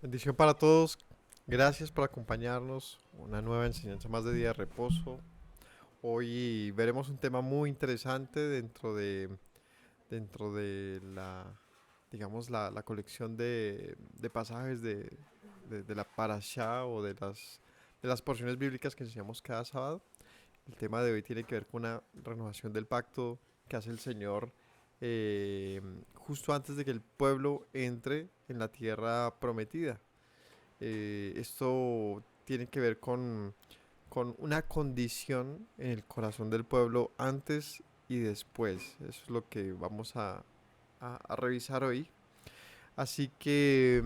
Bendición para todos. Gracias por acompañarnos. Una nueva enseñanza más de día de reposo. Hoy veremos un tema muy interesante dentro de digamos, la colección de pasajes de la parashá o de las porciones bíblicas que enseñamos cada sábado. El tema de hoy tiene que ver con una renovación del pacto que hace el Señor eh, justo antes de que el pueblo entre en la tierra prometida. Esto tiene que ver con una condición en el corazón del pueblo antes y después. Eso es lo que vamos a revisar hoy. Así que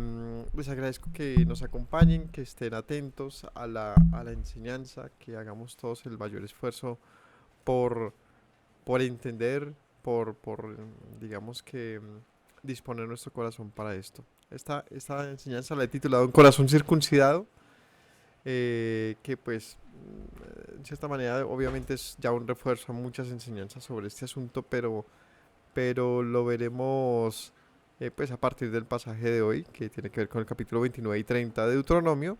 les agradezco que nos acompañen, que estén atentos a la enseñanza, que hagamos todos el mayor esfuerzo por, por entender, digamos que disponer nuestro corazón para esto. Esta enseñanza la he titulado Un corazón circuncidado, que pues en cierta manera obviamente es ya un refuerzo a muchas enseñanzas sobre este asunto, pero lo veremos pues a partir del pasaje de hoy, que tiene que ver con el capítulo 29 y 30 de Deuteronomio,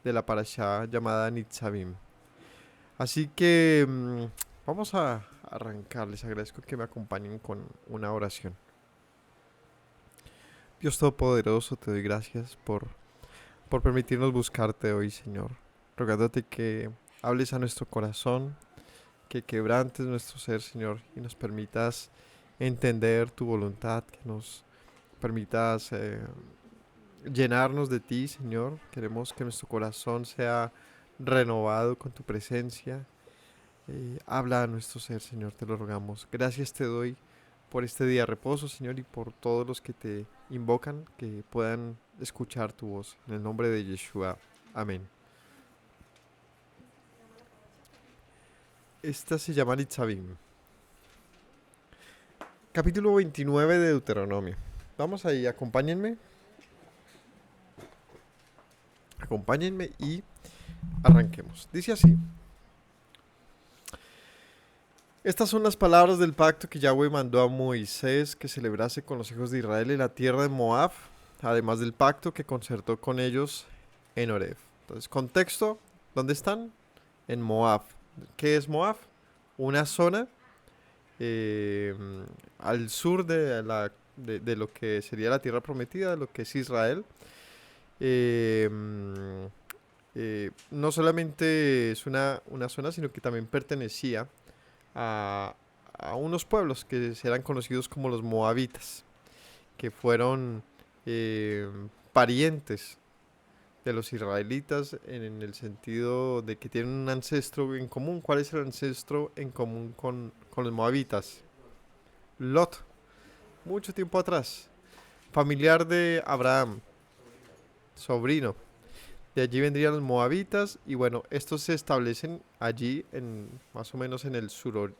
de la parashá llamada Nitzavim. Así que vamos a arrancar. Les agradezco que me acompañen con una oración. Dios Todopoderoso, te doy gracias por permitirnos buscarte hoy, Señor. Rogándote que hables a nuestro corazón, que quebrantes nuestro ser, Señor, y nos permitas entender tu voluntad, que nos permitas llenarnos de ti, Señor. Queremos que nuestro corazón sea renovado con tu presencia. Habla a nuestro ser, Señor, te lo rogamos. Gracias te doy por este día de reposo, Señor, y por todos los que te invocan, que puedan escuchar tu voz. En el nombre de Yeshua. Amén. Esta se llama Nitzavim. Capítulo 29 de Deuteronomio. Vamos ahí, acompáñenme. Acompáñenme y arranquemos. Dice así. Estas son las palabras del pacto que Yahweh mandó a Moisés que celebrase con los hijos de Israel en la tierra de Moab, además del pacto que concertó con ellos en Horeb. Entonces, contexto, ¿dónde están? En Moab. ¿Qué es Moab? Una zona eh, al sur de lo que sería la tierra prometida, de lo que es Israel. Eh, no solamente es una zona, sino que también pertenecía a, a unos pueblos que serán conocidos como los moabitas, que fueron eh, parientes de los israelitas en el sentido de que tienen un ancestro en común. ¿Cuál es el ancestro en común con los moabitas? Lot, mucho tiempo atrás, familiar de Abraham, sobrino. De allí vendrían los moabitas y bueno, estos se establecen allí más o menos en el sur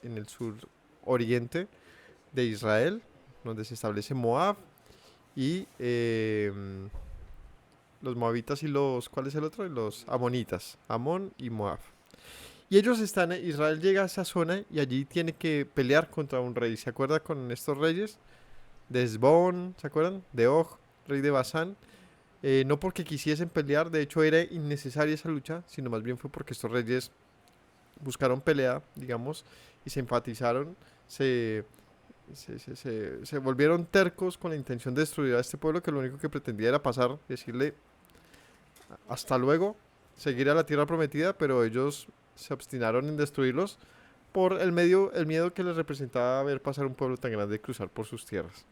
oriente de Israel, donde se establece Moab y los moabitas y ¿cuál es el otro? Los amonitas, Amón y Moab. Y ellos Israel llega a esa zona y allí tiene que pelear contra un rey. ¿Se acuerda con estos reyes? De Esbón, ¿se acuerdan? De Og, rey de Basán. No porque quisiesen pelear, de hecho era innecesaria esa lucha, sino más bien fue porque estos reyes buscaron pelea, digamos, y se enfatizaron, se, se volvieron tercos con la intención de destruir a este pueblo que lo único que pretendía era pasar, decirle hasta luego, seguir a la tierra prometida, pero ellos se obstinaron en destruirlos por el miedo que les representaba ver pasar un pueblo tan grande y cruzar por sus tierras.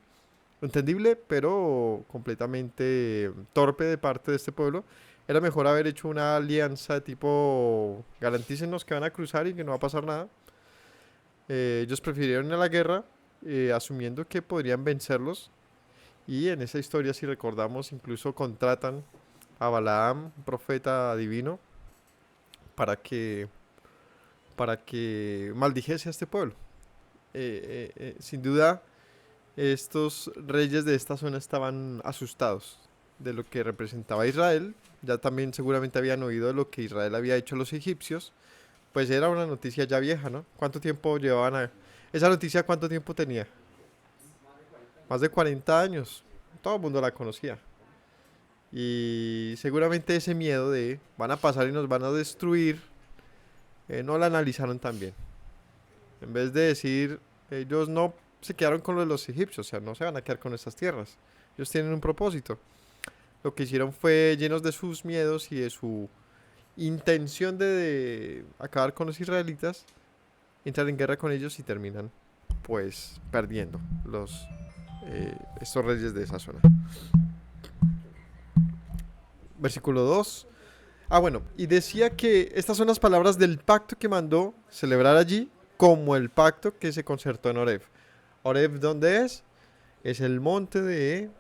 Entendible, pero completamente torpe de parte de este pueblo. Era mejor haber hecho una alianza de tipo garantícenos que van a cruzar y que no va a pasar nada. Ellos prefirieron ir a la guerra, asumiendo que podrían vencerlos. Y en esa historia, si recordamos, incluso contratan a Balaam, un profeta divino, para que, para que maldijese a este pueblo. Sin duda, estos reyes de esta zona estaban asustados de lo que representaba Israel. Ya también seguramente habían oído de lo que Israel había hecho a los egipcios. Pues era una noticia ya vieja, ¿no? ¿Cuánto tiempo llevaban a... Esa noticia cuánto tiempo tenía? Más de 40 años. Todo el mundo la conocía. Y seguramente ese miedo de van a pasar y nos van a destruir, no lo analizaron tan bien. En vez de decir, ellos no se quedaron con lo de los egipcios, o sea, no se van a quedar con estas tierras. Ellos tienen un propósito. Lo que hicieron fue, llenos de sus miedos y de su intención de acabar con los israelitas, entrar en guerra con ellos y terminan, pues, perdiendo estos reyes de esa zona. Versículo 2. Ah, bueno, y decía que estas son las palabras del pacto que mandó celebrar allí, como el pacto que se concertó en Horeb. ¿Horeb dónde es? Es el monte de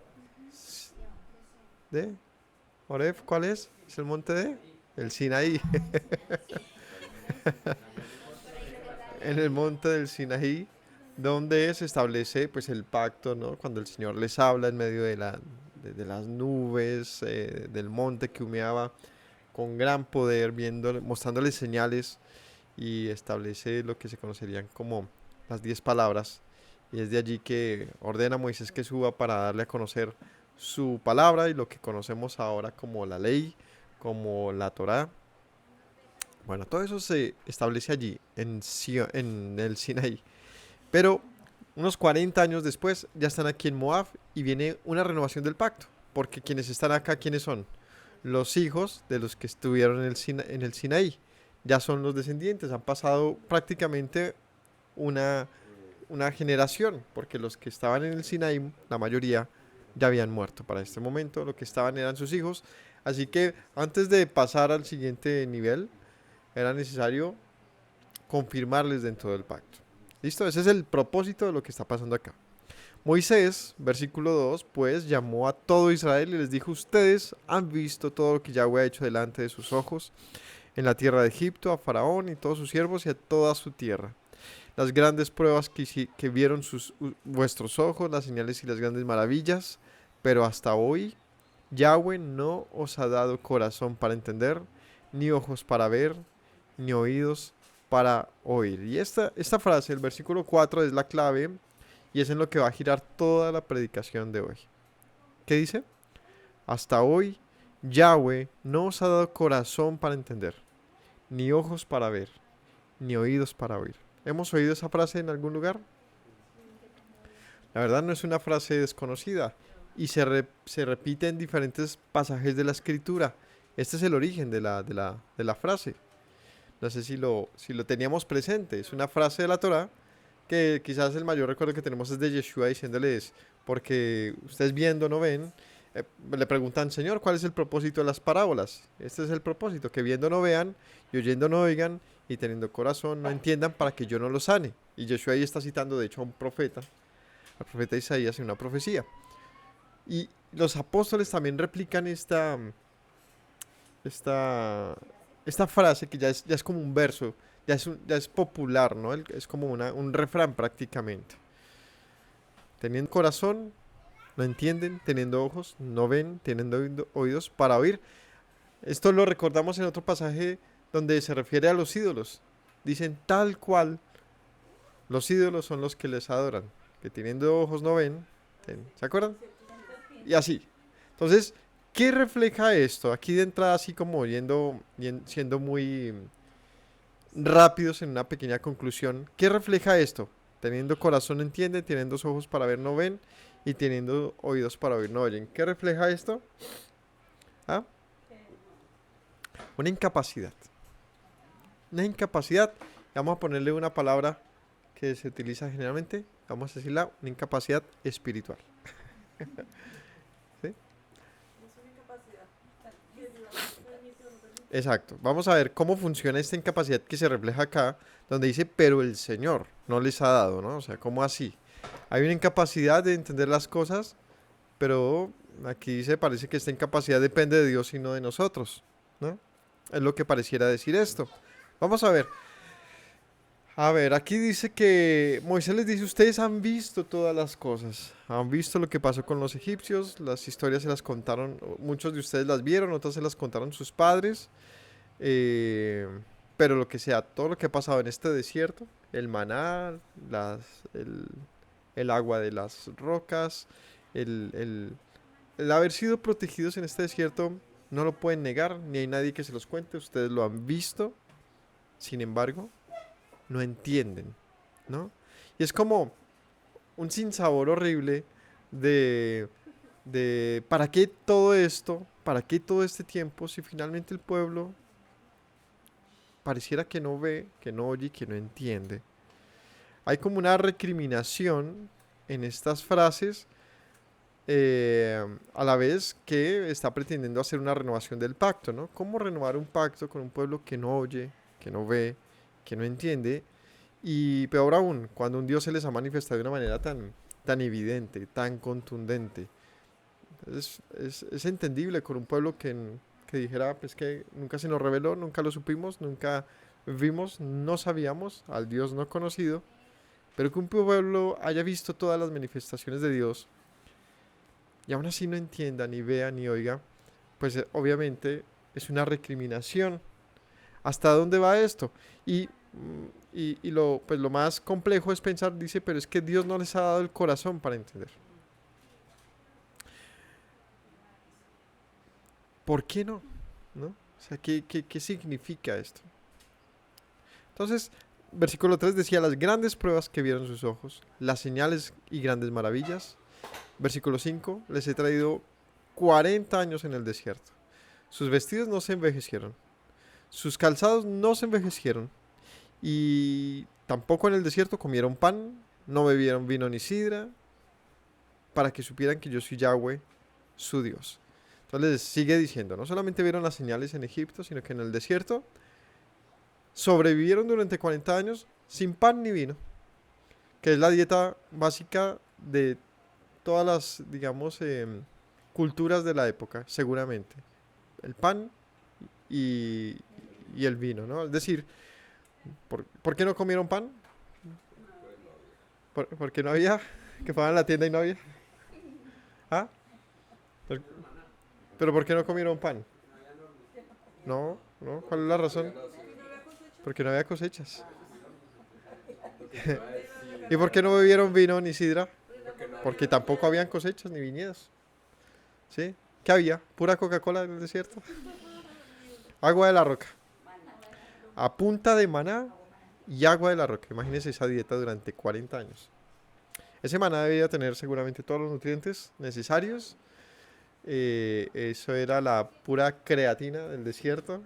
Horeb, ¿cuál es? Es el monte de el Sinaí. En el monte del Sinaí, donde se establece pues el pacto, ¿no? Cuando el Señor les habla en medio de las nubes, del monte que humeaba con gran poder, mostrándoles señales y establece lo que se conocerían como las 10 palabras. Y es de allí que ordena a Moisés que suba para darle a conocer su palabra y lo que conocemos ahora como la ley, como la Torá. Bueno, todo eso se establece allí, en el Sinaí. Pero unos 40 años después ya están aquí en Moab y viene una renovación del pacto. Porque quienes están acá, ¿quiénes son? Los hijos de los que estuvieron en el Sinaí. Ya son los descendientes, han pasado prácticamente una, una generación, porque los que estaban en el Sinaí, la mayoría, ya habían muerto para este momento, lo que estaban eran sus hijos. Así que antes de pasar al siguiente nivel, era necesario confirmarles dentro del pacto. ¿Listo? Ese es el propósito de lo que está pasando acá. Moisés, versículo 2, pues llamó a todo Israel y les dijo, ustedes han visto todo lo que Yahweh ha hecho delante de sus ojos en la tierra de Egipto, a Faraón y todos sus siervos y a toda su tierra. Las grandes pruebas que vieron vuestros ojos, las señales y las grandes maravillas, pero hasta hoy Yahweh no os ha dado corazón para entender, ni ojos para ver, ni oídos para oír. Y esta frase, el versículo 4, es la clave y es en lo que va a girar toda la predicación de hoy. ¿Qué dice? Hasta hoy Yahweh no os ha dado corazón para entender, ni ojos para ver, ni oídos para oír. ¿Hemos oído esa frase en algún lugar? La verdad no es una frase desconocida y se repite en diferentes pasajes de la escritura. Este es el origen de la frase. No sé si lo teníamos presente. Es una frase de la Torá que quizás el mayor recuerdo que tenemos es de Yeshua diciéndoles, porque ustedes viendo no ven, le preguntan, Señor, ¿cuál es el propósito de las parábolas? Este es el propósito, que viendo no vean, y oyendo no oigan, y teniendo corazón no entiendan para que yo no los sane. Y Yeshua ahí está citando de hecho a un profeta, al profeta Isaías en una profecía. Y los apóstoles también replican esta, esta frase que ya es como un verso, ya es popular, ¿no? Es como un refrán prácticamente. Teniendo corazón, no entienden, teniendo ojos, no ven, teniendo oídos para oír. Esto lo recordamos en otro pasaje donde se refiere a los ídolos. Dicen tal cual, los ídolos son los que les adoran, que teniendo ojos no ven. ¿Se acuerdan? Y así. Entonces, ¿qué refleja esto? Aquí de entrada, así como siendo muy rápidos en una pequeña conclusión. ¿Qué refleja esto? Teniendo corazón no entienden, teniendo ojos para ver no ven y teniendo oídos para oír no oyen. ¿Qué refleja esto? ¿Ah? Una incapacidad. Una incapacidad. Vamos a ponerle una palabra que se utiliza generalmente. Vamos a decirla, una incapacidad espiritual. ¿Sí? Exacto. Vamos a ver cómo funciona esta incapacidad que se refleja acá, donde dice, pero el Señor no les ha dado, ¿no? O sea, ¿cómo así? Hay una incapacidad de entender las cosas, pero aquí dice, parece que esta incapacidad depende de Dios y no de nosotros, ¿no? Es lo que pareciera decir esto. Vamos a ver. A ver, aquí dice que Moisés les dice, ustedes han visto todas las cosas, han visto lo que pasó con los egipcios, las historias se las contaron, muchos de ustedes las vieron, otras se las contaron sus padres. Eh, pero lo que sea, todo lo que ha pasado en este desierto, el maná, el, el agua de las rocas, el, el, el haber sido protegidos en este desierto no lo pueden negar, ni hay nadie que se los cuente, ustedes lo han visto, sin embargo, no entienden, ¿no? Y es como un sinsabor horrible de, de ¿para qué todo esto? ¿Para qué todo este tiempo si finalmente el pueblo pareciera que no ve, que no oye, que no entiende? Hay como una recriminación en estas frases, a la vez que está pretendiendo hacer una renovación del pacto, ¿no? ¿Cómo renovar un pacto con un pueblo que no oye, que no ve, que no entiende? Y peor aún, cuando un Dios se les ha manifestado de una manera tan evidente, tan contundente. Es entendible con un pueblo que dijera, pues que nunca se nos reveló, nunca lo supimos, nunca vimos, no sabíamos al Dios no conocido, pero que un pueblo haya visto todas las manifestaciones de Dios y aún así no entienda, ni vea, ni oiga, pues obviamente es una recriminación. ¿Hasta dónde va esto? Y, pues lo más complejo es pensar, dice, pero es que Dios no les ha dado el corazón para entender. ¿Por qué no? ¿No? O sea, ¿qué significa esto? Entonces, versículo 3 decía, las grandes pruebas que vieron sus ojos, las señales y grandes maravillas. Versículo 5, les he traído 40 años en el desierto. Sus vestidos no se envejecieron, sus calzados no se envejecieron, y tampoco en el desierto comieron pan, no bebieron vino ni sidra, para que supieran que yo soy Yahweh, su Dios. Entonces les sigue diciendo, no solamente vieron las señales en Egipto, sino que en el desierto sobrevivieron durante 40 años sin pan ni vino, que es la dieta básica de todas las, digamos, culturas de la época, seguramente. El pan y, y el vino, ¿no? Es decir, ¿por qué no comieron pan? Porque no había, que fueran a la tienda y no había. ¿Ah? Pero, pero ¿por qué no comieron pan? No, no, ¿cuál es la razón? Porque no había cosechas. ¿Y por qué no bebieron vino ni sidra? Porque tampoco habían cosechas ni viñedos. ¿Sí? ¿Qué había? Pura Coca-Cola en el desierto. Agua de la roca. A punta de maná y agua de la roca. Imagínense esa dieta durante 40 años. Ese maná debía tener seguramente todos los nutrientes necesarios. Eso era la pura creatina del desierto.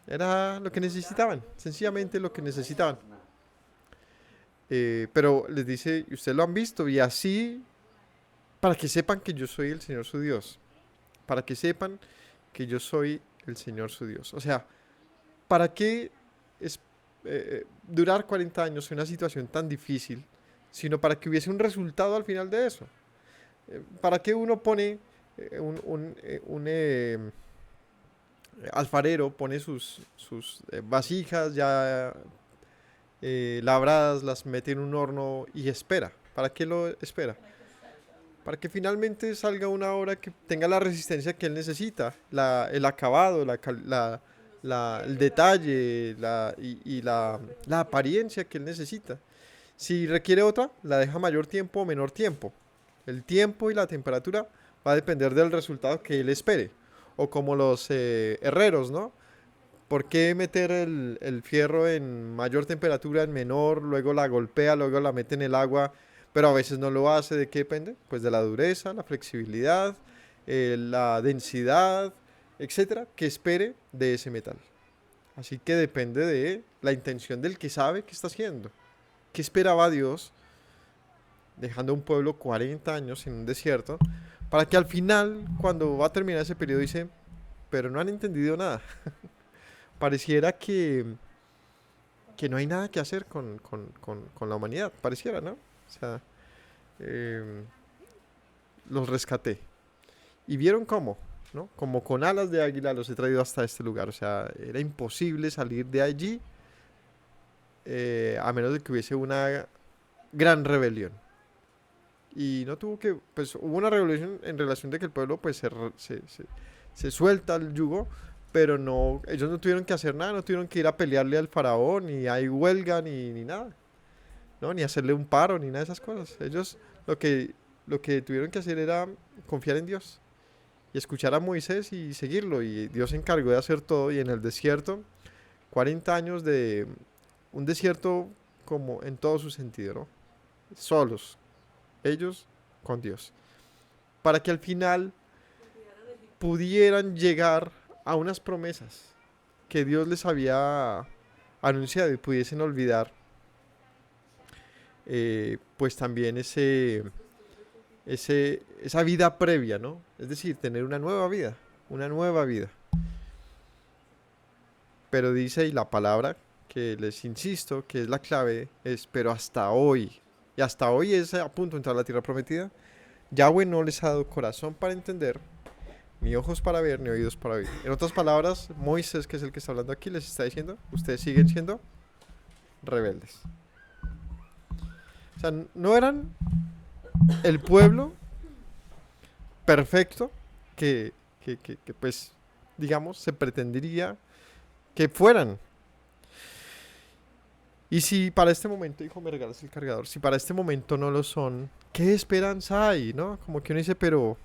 Era lo que necesitaban, sencillamente lo que necesitaban. Pero les dice, y ustedes lo han visto, y así, para que sepan que yo soy el Señor su Dios. Para que sepan que yo soy el Señor su Dios. O sea, ¿para qué es, durar 40 años en una situación tan difícil, sino para que hubiese un resultado al final de eso? ¿Para qué uno pone un alfarero, pone sus vasijas ya labradas, las mete en un horno y espera? ¿Para qué lo espera? Para que finalmente salga una obra que tenga la resistencia que él necesita, el acabado, el detalle la apariencia que él necesita. Si requiere otra, la deja mayor tiempo o menor tiempo. El tiempo y la temperatura va a depender del resultado que él espere. O como los herreros, ¿no? ¿Por qué meter el fierro en mayor temperatura, en menor, luego la golpea, luego la mete en el agua, pero a veces no lo hace? ¿De qué depende? Pues de la dureza, la flexibilidad, la densidad, etcétera, que espere de ese metal. Así que depende de la intención del que sabe qué está haciendo. ¿Qué esperaba Dios dejando a un pueblo 40 años en un desierto para que al final, cuando va a terminar ese periodo, dice, pero no han entendido nada? Pareciera que no hay nada que hacer con la humanidad, pareciera, ¿no? O sea, eh, los rescaté. Y vieron cómo, ¿no? Como con alas de águila los he traído hasta este lugar. O sea, era imposible salir de allí a menos de que hubiese una gran rebelión. Y no tuvo que, pues hubo una rebelión en relación de que el pueblo pues se suelta el yugo, pero no, ellos no tuvieron que hacer nada, no tuvieron que ir a pelearle al faraón, ni hay huelga, ni nada, ¿no? Ni hacerle un paro, ni nada de esas cosas. Ellos lo que lo que tuvieron que hacer era confiar en Dios y escuchar a Moisés y seguirlo. Y Dios se encargó de hacer todo. Y en el desierto, 40 años de un desierto como en todo su sentido, ¿no? Solos, ellos con Dios. Para que al final pudieran llegar a unas promesas que Dios les había anunciado y pudiesen olvidar, pues también esa vida previa, ¿no? Es decir, tener una nueva vida, una nueva vida. Pero dice, y la palabra que les insisto, que es la clave, es, pero hasta hoy, y hasta hoy es a punto de entrar a la tierra prometida, Yahweh no les ha dado corazón para entender, ni ojos para ver, ni oídos para oír. En otras palabras, Moisés, que es el que está hablando aquí, les está diciendo, ustedes siguen siendo rebeldes. O sea, no eran el pueblo perfecto que pues, digamos, se pretendería que fueran. Y si para este momento, hijo, me regalas el cargador, si para este momento no lo son, ¿qué esperanza hay, no? Como que uno dice, pero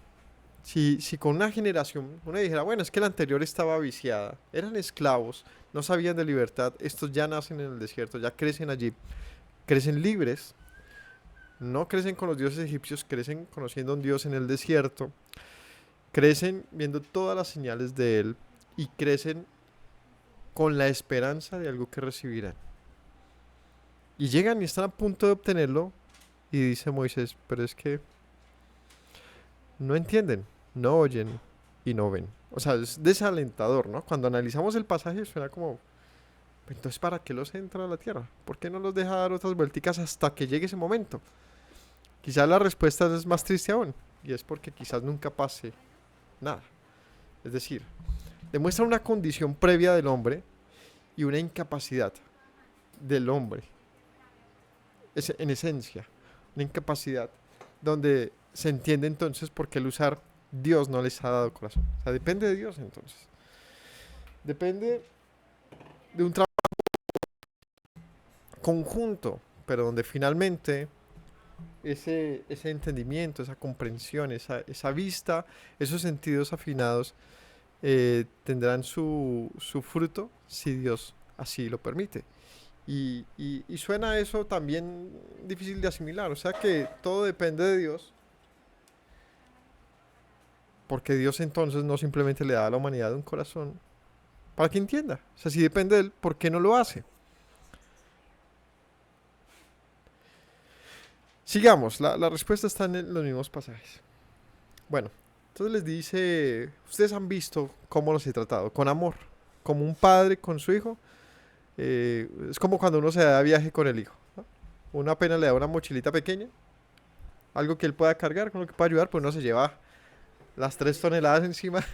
si con una generación uno dijera, bueno, es que la anterior estaba viciada, eran esclavos, no sabían de libertad, estos ya nacen en el desierto, ya crecen allí, crecen libres, no crecen con los dioses egipcios, crecen conociendo a un Dios en el desierto, crecen viendo todas las señales de Él y crecen con la esperanza de algo que recibirán. Y llegan y están a punto de obtenerlo y dice Moisés, pero es que no entienden, no oyen y no ven. O sea, es desalentador, ¿no? Cuando analizamos el pasaje suena como, entonces ¿para qué los entra a la tierra? ¿Por qué no los deja dar otras vuelticas hasta que llegue ese momento? Quizás la respuesta es más triste aún, y es porque quizás nunca pase nada. Es decir, demuestra una condición previa del hombre y una incapacidad del hombre, en esencia, una incapacidad donde se entiende entonces por qué el usar Dios no les ha dado corazón. O sea, depende de Dios entonces. Depende de un trabajo conjunto, pero donde finalmente ese entendimiento, esa comprensión, esa vista, esos sentidos afinados tendrán su fruto si Dios así lo permite. Y suena eso también difícil de asimilar, o sea que todo depende de Dios, porque Dios entonces no simplemente le da a la humanidad un corazón para que entienda. O sea, si depende de Él, ¿por qué no lo hace? Sigamos, la respuesta está en los mismos pasajes. Bueno, entonces les dice, ustedes han visto cómo los he tratado, con amor, como un padre con su hijo. Es como cuando uno se da viaje con el hijo, ¿no? Uno apenas le da una mochilita pequeña, algo que él pueda cargar, con lo que pueda ayudar, pues uno se lleva las 3 toneladas encima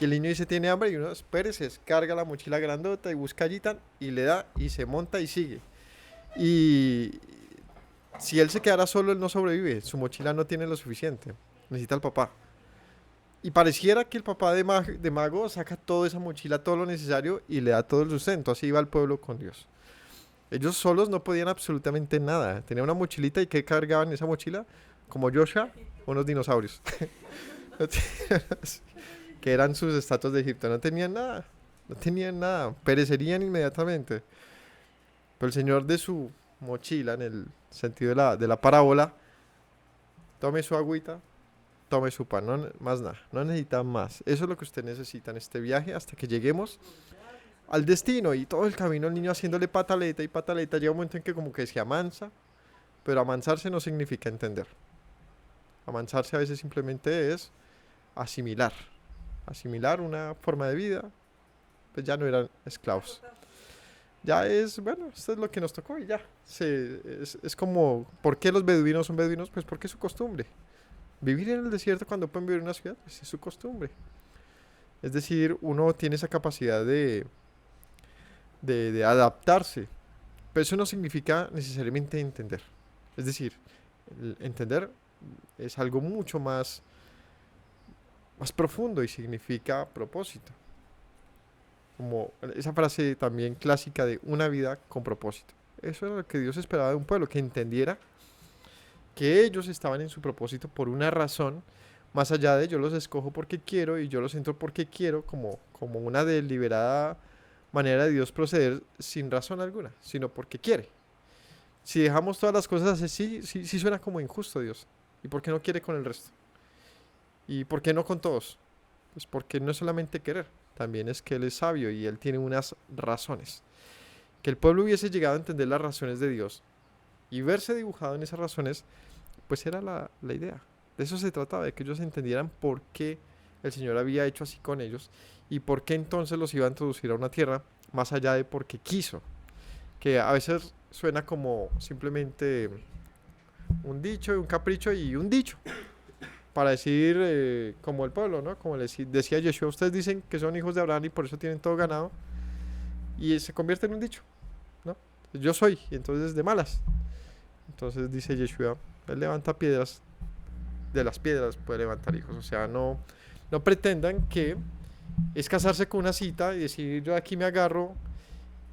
y el niño dice tiene hambre y uno espérese, carga la mochila grandota y busca allí tan, y le da y se monta y sigue. Y si él se quedara solo, él no sobrevive, su mochila no tiene lo suficiente, necesita al papá. Y pareciera que el papá de Mago saca toda esa mochila, todo lo necesario y le da todo el sustento. Así iba el pueblo con Dios. Ellos solos no podían absolutamente nada. Tenían una mochilita y ¿qué cargaban en esa mochila? Como Joshua, unos dinosaurios. Que eran sus estatuas de Egipto. No tenían nada. No tenían nada. Perecerían inmediatamente. Pero el Señor de su mochila, en el sentido de la parábola, tome su agüita, tome su pan, no, más nada, no necesita más. Eso es lo que usted necesita en este viaje hasta que lleguemos al destino. Y todo el camino el niño haciéndole pataleta y pataleta, llega un momento en que como que se amansa, pero amansarse no significa entender. Amansarse a veces simplemente es asimilar, asimilar una forma de vida, pues ya no eran esclavos. Ya es, bueno, esto es lo que nos tocó y ya. Es como, ¿por qué los beduinos son beduinos? Pues porque es su costumbre. Vivir en el desierto cuando pueden vivir en una ciudad, pues es su costumbre. Es decir, uno tiene esa capacidad de adaptarse, pero eso no significa necesariamente entender. Es decir, el entender es algo mucho más profundo y significa propósito. Como esa frase también clásica de una vida con propósito. Eso era lo que Dios esperaba de un pueblo, que entendiera que ellos estaban en su propósito por una razón, más allá de yo los escojo porque quiero y yo los entro porque quiero, como una deliberada manera de Dios proceder sin razón alguna, sino porque quiere. Si dejamos todas las cosas así, sí suena como injusto Dios. ¿Y por qué no quiere con el resto? ¿Y por qué no con todos? Pues porque no es solamente querer, también es que Él es sabio y Él tiene unas razones. Que el pueblo hubiese llegado a entender las razones de Dios y verse dibujado en esas razones, pues era la idea. De eso se trataba, de que ellos entendieran por qué el Señor había hecho así con ellos y por qué entonces los iba a introducir a una tierra más allá de porque quiso. Que a veces suena como simplemente un dicho, un capricho y un dicho. Para decir, como el pueblo, ¿no? Como decía Yeshua, ustedes dicen que son hijos de Abraham y por eso tienen todo ganado. Y se convierte en un dicho, ¿no? Yo soy, y entonces de malas. Entonces dice Yeshua, él levanta piedras, de las piedras puede levantar hijos. O sea, no pretendan que es casarse con una cita y decir, yo aquí me agarro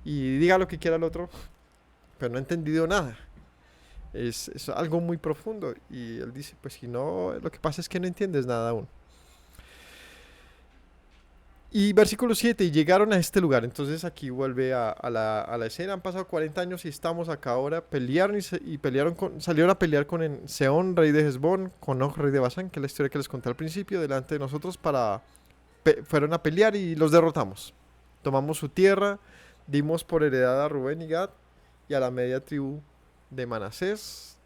y diga lo que quiera el otro, pero no he entendido nada. Es algo muy profundo. Y él dice, pues si no, lo que pasa es que no entiendes nada aún. Y versículo 7, y llegaron a este lugar. Entonces aquí vuelve a la escena. Han pasado 40 años y estamos acá ahora. Pelearon y pelearon salieron a pelear con Seón, rey de Hezbón, con Og, rey de Basán, que es la historia que les conté al principio, delante de nosotros fueron a pelear y los derrotamos. Tomamos su tierra, dimos por heredad a Rubén y Gad y a la media tribu de Manasés.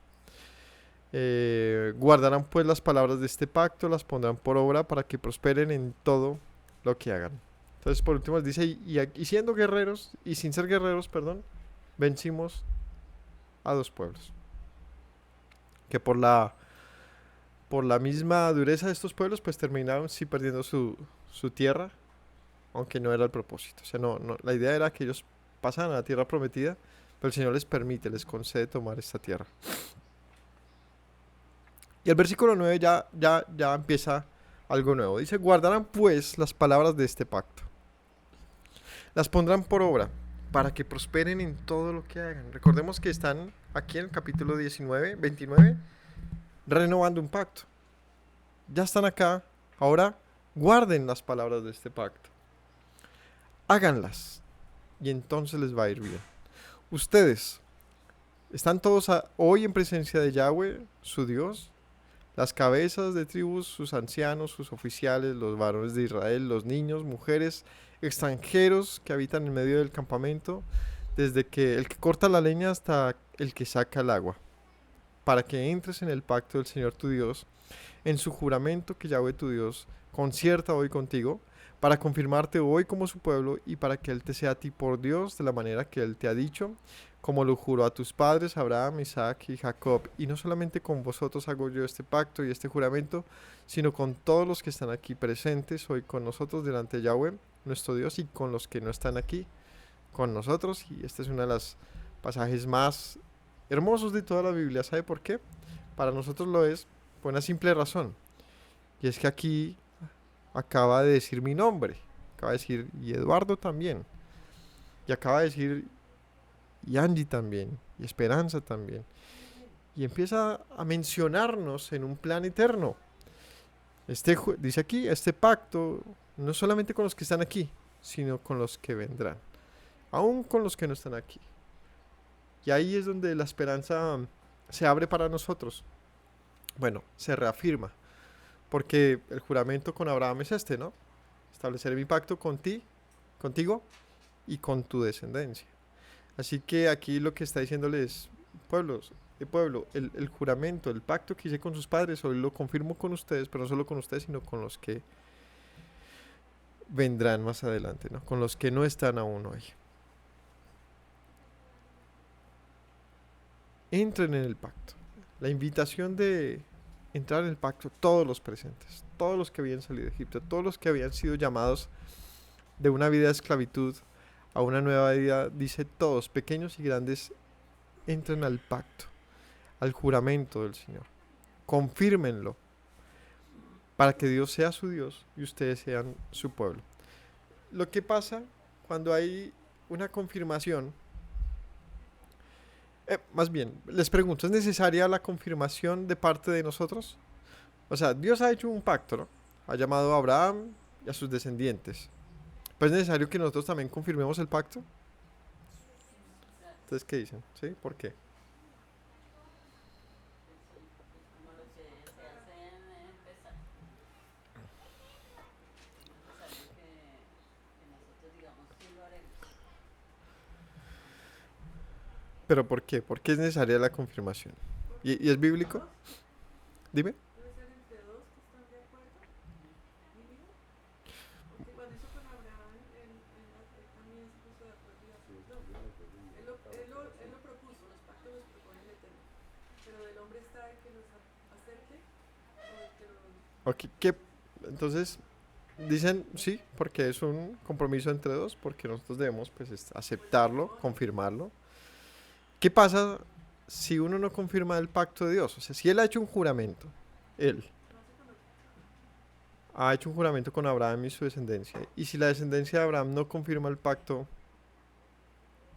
Guardarán pues las palabras de este pacto, las pondrán por obra para que prosperen en todo lo que hagan. Entonces por último dice, y siendo guerreros, y sin ser guerreros, perdón, vencimos a dos pueblos. Que por la misma dureza de estos pueblos, pues terminaron sí perdiendo su tierra, aunque no era el propósito. O sea, la idea era que ellos pasaran a la tierra prometida, pero el Señor les permite, les concede tomar esta tierra. Y el versículo 9 ya empieza algo nuevo. Dice, guardarán pues las palabras de este pacto. Las pondrán por obra para que prosperen en todo lo que hagan. Recordemos que están aquí en el capítulo 29, renovando un pacto. Ya están acá. Ahora guarden las palabras de este pacto. Háganlas. Y entonces les va a ir bien. Ustedes están todos hoy en presencia de Yahweh, su Dios. Las cabezas de tribus, sus ancianos, sus oficiales, los varones de Israel, los niños, mujeres, extranjeros que habitan en medio del campamento, desde que el que corta la leña hasta el que saca el agua, para que entres en el pacto del Señor tu Dios, en su juramento que Yahweh tu Dios concierta hoy contigo, para confirmarte hoy como su pueblo y para que Él te sea a ti por Dios de la manera que Él te ha dicho, como lo juró a tus padres, Abraham, Isaac y Jacob. Y no solamente con vosotros hago yo este pacto y este juramento, sino con todos los que están aquí presentes hoy con nosotros delante de Yahweh, nuestro Dios, y con los que no están aquí con nosotros. Y este es uno de los pasajes más hermosos de toda la Biblia. ¿Sabe por qué? Para nosotros lo es por una simple razón. Y es que aquí acaba de decir mi nombre. Acaba de decir, y Eduardo también. Y acaba de decir, y Angie también, y Esperanza también. Y empieza a mencionarnos en un plan eterno. Dice aquí, este pacto, no solamente con los que están aquí, sino con los que vendrán. Aún con los que no están aquí. Y ahí es donde la esperanza se abre para nosotros. Bueno, se reafirma. Porque el juramento con Abraham es este, ¿no? Establecer mi pacto contigo y con tu descendencia. Así que aquí lo que está diciéndoles, pueblo, el juramento, el pacto que hice con sus padres, hoy lo confirmo con ustedes, pero no solo con ustedes, sino con los que vendrán más adelante, ¿no? Con los que no están aún hoy. Entren en el pacto. La invitación de entrar en el pacto, todos los presentes, todos los que habían salido de Egipto, todos los que habían sido llamados de una vida de esclavitud a una nueva vida, dice todos, pequeños y grandes, entren al pacto, al juramento del Señor. Confírmenlo para que Dios sea su Dios y ustedes sean su pueblo. Lo que pasa cuando hay una confirmación Más bien, les pregunto, ¿es necesaria la confirmación de parte de nosotros? O sea, Dios ha hecho un pacto, ¿no? Ha llamado a Abraham y a sus descendientes. Pues es necesario que nosotros también confirmemos el pacto. Entonces, ¿qué dicen? ¿Sí? ¿Por qué? Pues sí, porque es como lo que se hace en empezar. Es necesario que nosotros digamos que lo haremos. ¿Pero por qué? ¿Por qué es necesaria la confirmación? ¿Y es bíblico? Dime. Ok, ¿qué? Entonces, dicen sí, porque es un compromiso entre dos, porque nosotros debemos pues aceptarlo, confirmarlo. ¿Qué pasa si uno no confirma el pacto de Dios? O sea, si él ha hecho un juramento, él ha hecho un juramento con Abraham y su descendencia, y si la descendencia de Abraham no confirma el pacto,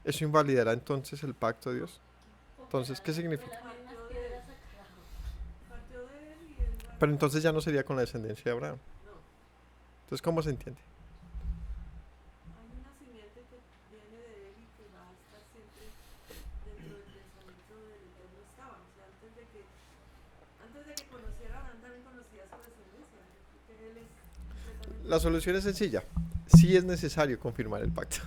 ¿eso invalidará entonces el pacto de Dios? Entonces, ¿qué De significa? las mismas piedras sacaron. Pero entonces ya no sería con la descendencia de Abraham. Entonces, ¿cómo se entiende? La solución es sencilla. Sí es necesario confirmar el pacto.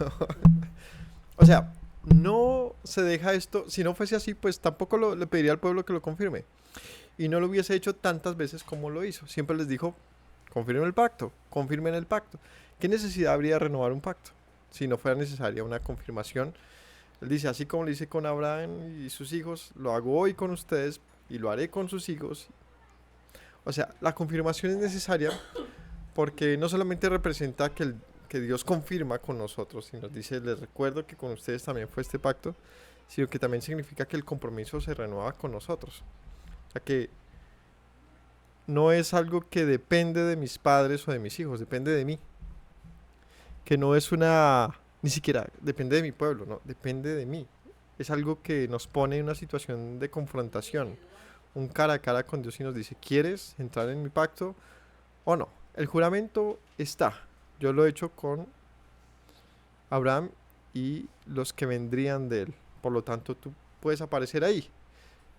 O sea, no se deja esto. Si no fuese así, pues tampoco le pediría al pueblo que lo confirme. Y no lo hubiese hecho tantas veces como lo hizo. Siempre les dijo, confirmen el pacto, confirmen el pacto. ¿Qué necesidad habría de renovar un pacto si no fuera necesaria una confirmación? Él dice, así como lo hice con Abraham y sus hijos, lo hago hoy con ustedes y lo haré con sus hijos. O sea, la confirmación es necesaria porque no solamente representa que Dios confirma con nosotros y nos dice, les recuerdo que con ustedes también fue este pacto, sino que también significa que el compromiso se renueva con nosotros. O sea que no es algo que depende de mis padres o de mis hijos, depende de mí. Que no es una, ni siquiera depende de mi pueblo, no, depende de mí. Es algo que nos pone en una situación de confrontación, Individual. un cara a cara con Dios y nos dice, ¿quieres entrar en mi pacto o no? El juramento está. Yo lo he hecho con Abraham y los que vendrían de él. Por lo tanto, tú puedes aparecer ahí.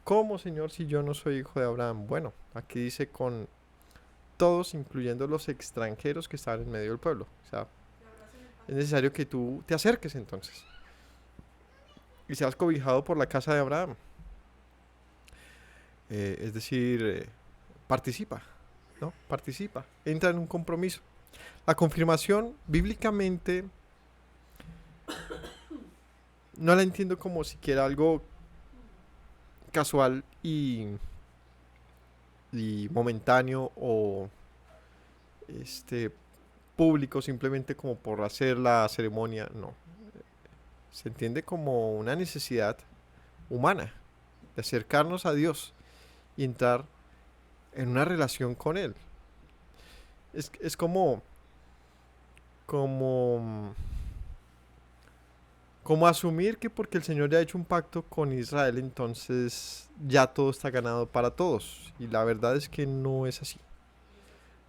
¿Cómo, Señor, si yo no soy hijo de Abraham? Bueno, aquí dice con todos, incluyendo los extranjeros que estaban en medio del pueblo. O sea, es necesario que tú te acerques entonces y seas cobijado por la casa de Abraham. Es decir, participa, ¿no? Participa, entra en un compromiso. La confirmación, bíblicamente, no la entiendo como siquiera algo casual y momentáneo o este público simplemente como por hacer la ceremonia, no. Se entiende como una necesidad humana de acercarnos a Dios y entrar en una relación con Él. Es como, como asumir que porque el Señor ya ha hecho un pacto con Israel, entonces ya todo está ganado para todos. Y la verdad es que no es así.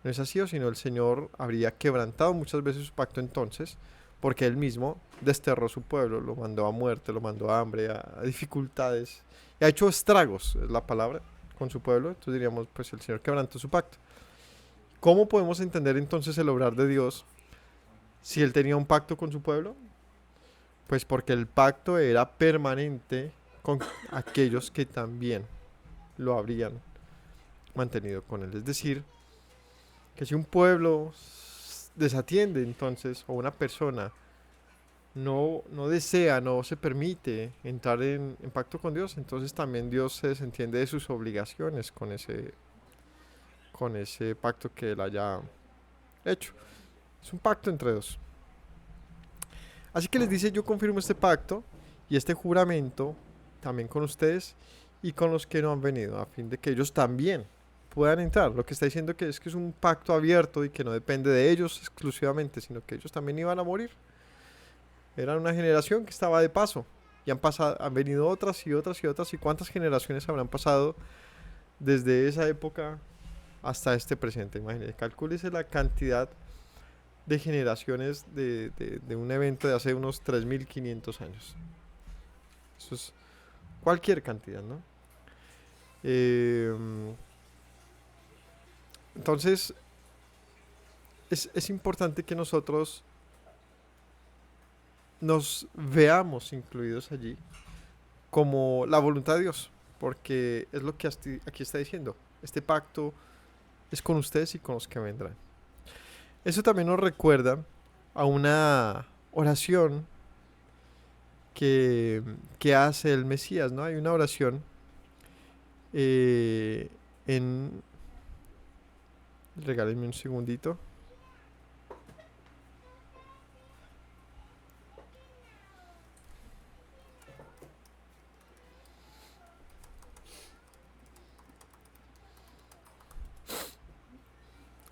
No es así, o sino el Señor habría quebrantado muchas veces su pacto entonces, porque Él mismo desterró su pueblo, lo mandó a muerte, lo mandó a hambre, a dificultades, y ha hecho estragos, es la palabra, con su pueblo. Entonces diríamos, pues el Señor quebrantó su pacto. ¿Cómo podemos entender entonces el obrar de Dios si Él tenía un pacto con su pueblo? Pues porque el pacto era permanente con aquellos que también lo habrían mantenido con Él. Es decir, que si un pueblo desatiende entonces, o una persona no desea, no se permite entrar en pacto con Dios, entonces también Dios se desentiende de sus obligaciones con ese pacto que él haya hecho. Es un pacto entre dos. Así que les dice, yo confirmo este pacto y este juramento también con ustedes y con los que no han venido, a fin de que ellos también puedan entrar. Lo que está diciendo que es un pacto abierto y que no depende de ellos exclusivamente, sino que ellos también iban a morir. Era una generación que estaba de paso. Y han venido otras y otras y otras. ¿Y cuántas generaciones habrán pasado desde esa época hasta este presente? Imagínense, calcúlese la cantidad de generaciones de un evento de hace unos 3500 años. Eso es cualquier cantidad, ¿no? Eh, entonces, es importante que nosotros nos veamos incluidos allí como la voluntad de Dios, porque es lo que aquí está diciendo. Este pacto es con ustedes y con los que vendrán. Eso también nos recuerda a una oración que hace el Mesías, ¿no? Hay una oración eh, en... Regálenme un segundito.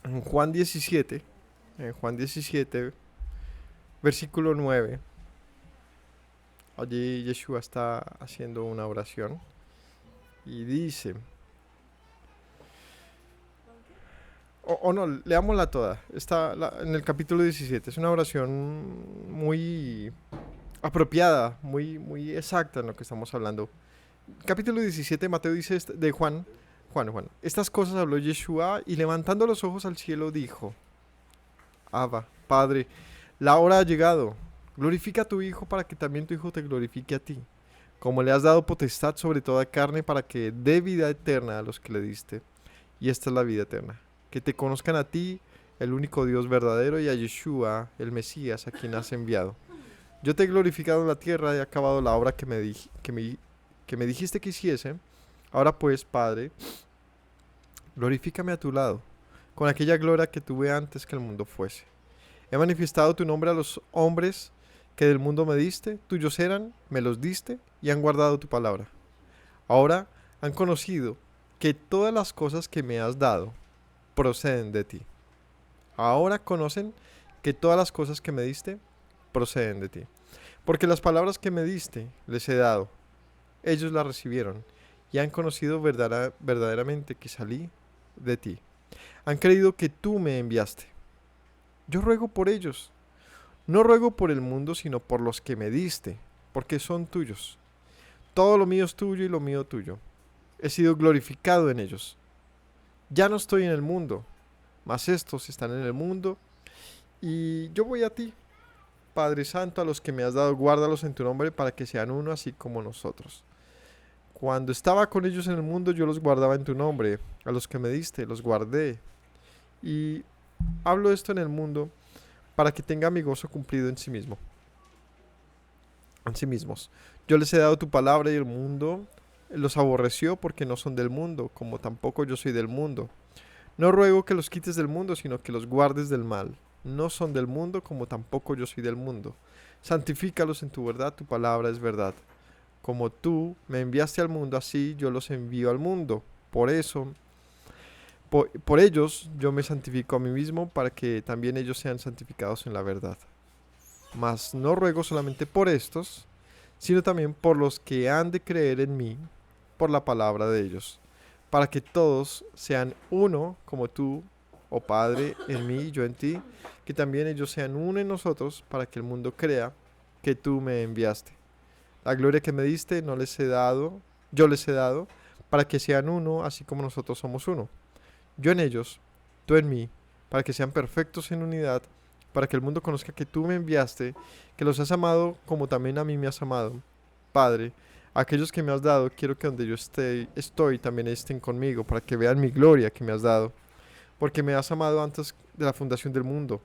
En Juan 17, versículo 9, allí Yeshua está haciendo una oración y dice, o no, leámosla toda, está en el capítulo 17, es una oración muy apropiada, muy exacta en lo que estamos hablando. Capítulo 17, Mateo dice, de Juan, estas cosas habló Yeshua y levantando los ojos al cielo dijo, Abba, Padre, la hora ha llegado. Glorifica a tu Hijo para que también tu Hijo te glorifique a ti. Como le has dado potestad sobre toda carne para que dé vida eterna a los que le diste. Y esta es la vida eterna. Que te conozcan a ti, el único Dios verdadero, y a Yeshua, el Mesías, a quien has enviado. Yo te he glorificado en la tierra y he acabado la obra que me dijiste que hiciese. Ahora pues, Padre, glorifícame a tu lado, con aquella gloria que tuve antes que el mundo fuese. He manifestado tu nombre a los hombres que del mundo me diste, tuyos eran, me los diste y han guardado tu palabra. Ahora han conocido que todas las cosas que me has dado proceden de ti. Ahora conocen que todas las cosas que me diste proceden de ti. Porque las palabras que me diste les he dado, ellos las recibieron y han conocido verdaderamente que salí de ti. Han creído que tú me enviaste. Yo ruego por ellos. No ruego por el mundo, sino por los que me diste, porque son tuyos. Todo lo mío es tuyo y lo mío tuyo. He sido glorificado en ellos. Ya no estoy en el mundo, mas estos están en el mundo, y yo voy a ti. Padre Santo, a los que me has dado, guárdalos en tu nombre para que sean uno así como nosotros. Cuando estaba con ellos en el mundo, yo los guardaba en tu nombre. A los que me diste, los guardé. Y hablo esto en el mundo para que tenga mi gozo cumplido en sí mismo. En sí mismos. Yo les he dado tu palabra y el mundo los aborreció porque no son del mundo, como tampoco yo soy del mundo. No ruego que los quites del mundo, sino que los guardes del mal. No son del mundo, como tampoco yo soy del mundo. Santifícalos en tu verdad, tu palabra es verdad. Como tú me enviaste al mundo, así yo los envío al mundo. Por eso, por ellos yo me santifico a mí mismo, para que también ellos sean santificados en la verdad. Mas no ruego solamente por estos, sino también por los que han de creer en mí, por la palabra de ellos, para que todos sean uno, como tú, oh Padre, en mí y yo en ti, que también ellos sean uno en nosotros, para que el mundo crea que tú me enviaste. La gloria que me diste no les he dado, yo les he dado, para que sean uno, así como nosotros somos uno. Yo en ellos, tú en mí, para que sean perfectos en unidad, para que el mundo conozca que tú me enviaste, que los has amado como también a mí me has amado. Padre, aquellos que me has dado, quiero que donde yo estoy también estén conmigo, para que vean mi gloria que me has dado, porque me has amado antes de la fundación del mundo.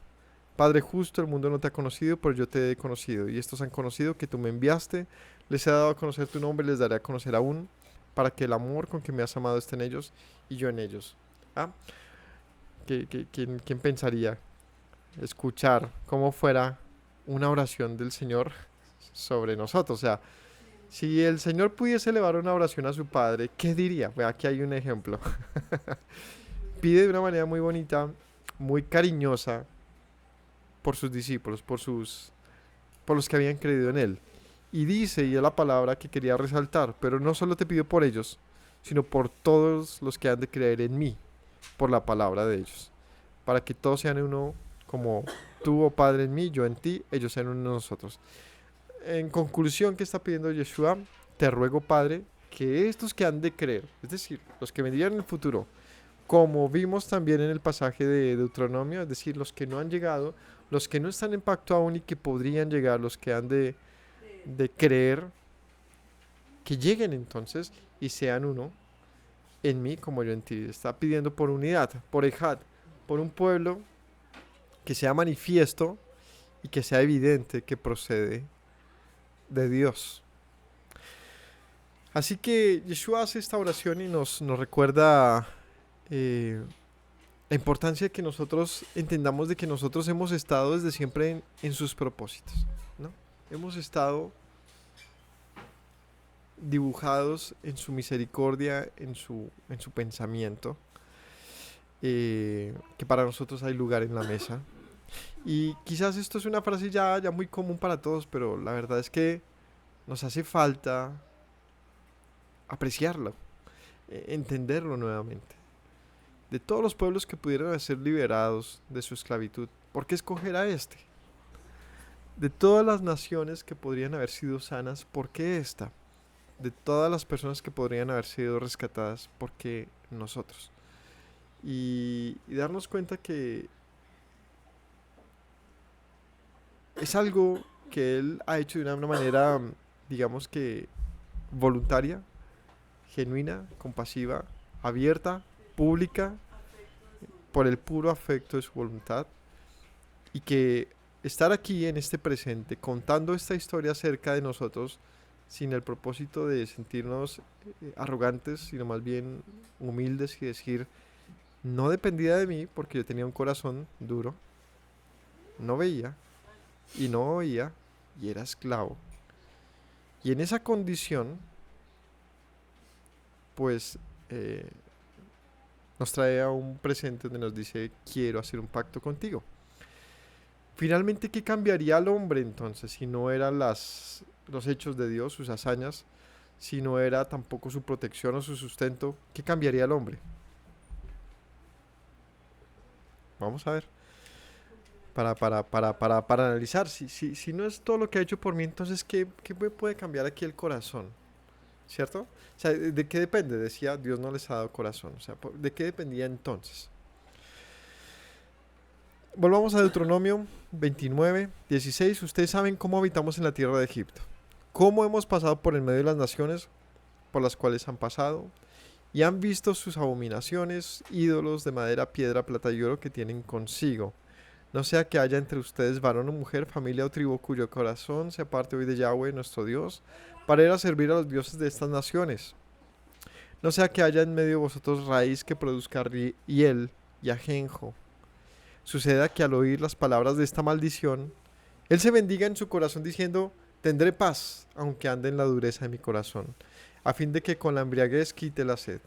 Padre justo, el mundo no te ha conocido, pero yo te he conocido, y estos han conocido que tú me enviaste, les he dado a conocer tu nombre, les daré a conocer aún, para que el amor con que me has amado esté en ellos, y yo en ellos. ¿Ah? ¿Quién pensaría escuchar cómo fuera una oración del Señor sobre nosotros? O sea, si el Señor pudiese elevar una oración a su Padre, ¿qué diría? Pues aquí hay un ejemplo. Pide de una manera muy bonita, muy cariñosa por sus discípulos, por los que habían creído en Él. Y dice, y es la palabra que quería resaltar, pero no solo te pido por ellos, sino por todos los que han de creer en mí, por la palabra de ellos, para que todos sean uno como tú, oh Padre, en mí, yo en ti, ellos sean uno en nosotros. En conclusión, ¿qué está pidiendo Yeshua? Te ruego, Padre, que estos que han de creer, es decir, los que vendrían en el futuro, como vimos también en el pasaje de Deuteronomio, es decir, los que no han llegado, los que no están en pacto aún y que podrían llegar, los que han de creer, que lleguen entonces y sean uno en mí como yo en ti. Está pidiendo por unidad, por ejad, por un pueblo que sea manifiesto y que sea evidente que procede de Dios. Así que Yeshua hace esta oración y nos recuerda la importancia de que nosotros entendamos de que nosotros hemos estado desde siempre en sus propósitos, ¿no? Hemos estado dibujados en su misericordia, en su pensamiento, que para nosotros hay lugar en la mesa. Y quizás esto es una frase ya muy común para todos, pero la verdad es que nos hace falta apreciarlo, entenderlo nuevamente. De todos los pueblos que pudieran ser liberados de su esclavitud, ¿por qué escoger a este? De todas las naciones que podrían haber sido sanas, ¿por qué esta? De todas las personas que podrían haber sido rescatadas, ¿por qué nosotros? Y darnos cuenta que es algo que Él ha hecho de una manera, digamos que voluntaria, genuina, compasiva, abierta, pública, por el puro afecto de su voluntad, y que estar aquí en este presente, contando esta historia acerca de nosotros, sin el propósito de sentirnos arrogantes, sino más bien humildes y decir, no dependía de mí porque yo tenía un corazón duro, no veía y no oía y era esclavo. Y en esa condición, pues nos trae a un presente donde nos dice, quiero hacer un pacto contigo. Finalmente, ¿qué cambiaría al hombre entonces si no eran los hechos de Dios, sus hazañas, si no era tampoco su protección o su sustento? ¿Qué cambiaría al hombre? Vamos a ver. Para analizar, si no es todo lo que ha hecho por mí, entonces, ¿qué me puede cambiar aquí el corazón? ¿Cierto? O sea, ¿de qué depende? Decía, Dios no les ha dado corazón. O sea, ¿de qué dependía entonces? Volvamos a Deuteronomio 29:16. Ustedes saben cómo habitamos en la tierra de Egipto, cómo hemos pasado por el medio de las naciones por las cuales han pasado, y han visto sus abominaciones, ídolos de madera, piedra, plata y oro que tienen consigo. No sea que haya entre ustedes varón o mujer, familia o tribu cuyo corazón se aparte hoy de Yahweh nuestro Dios, para ir a servir a los dioses de estas naciones. No sea que haya en medio de vosotros raíz que produzca hiel y ajenjo. Suceda que al oír las palabras de esta maldición, él se bendiga en su corazón diciendo, tendré paz, aunque ande en la dureza de mi corazón, a fin de que con la embriaguez quite la sed.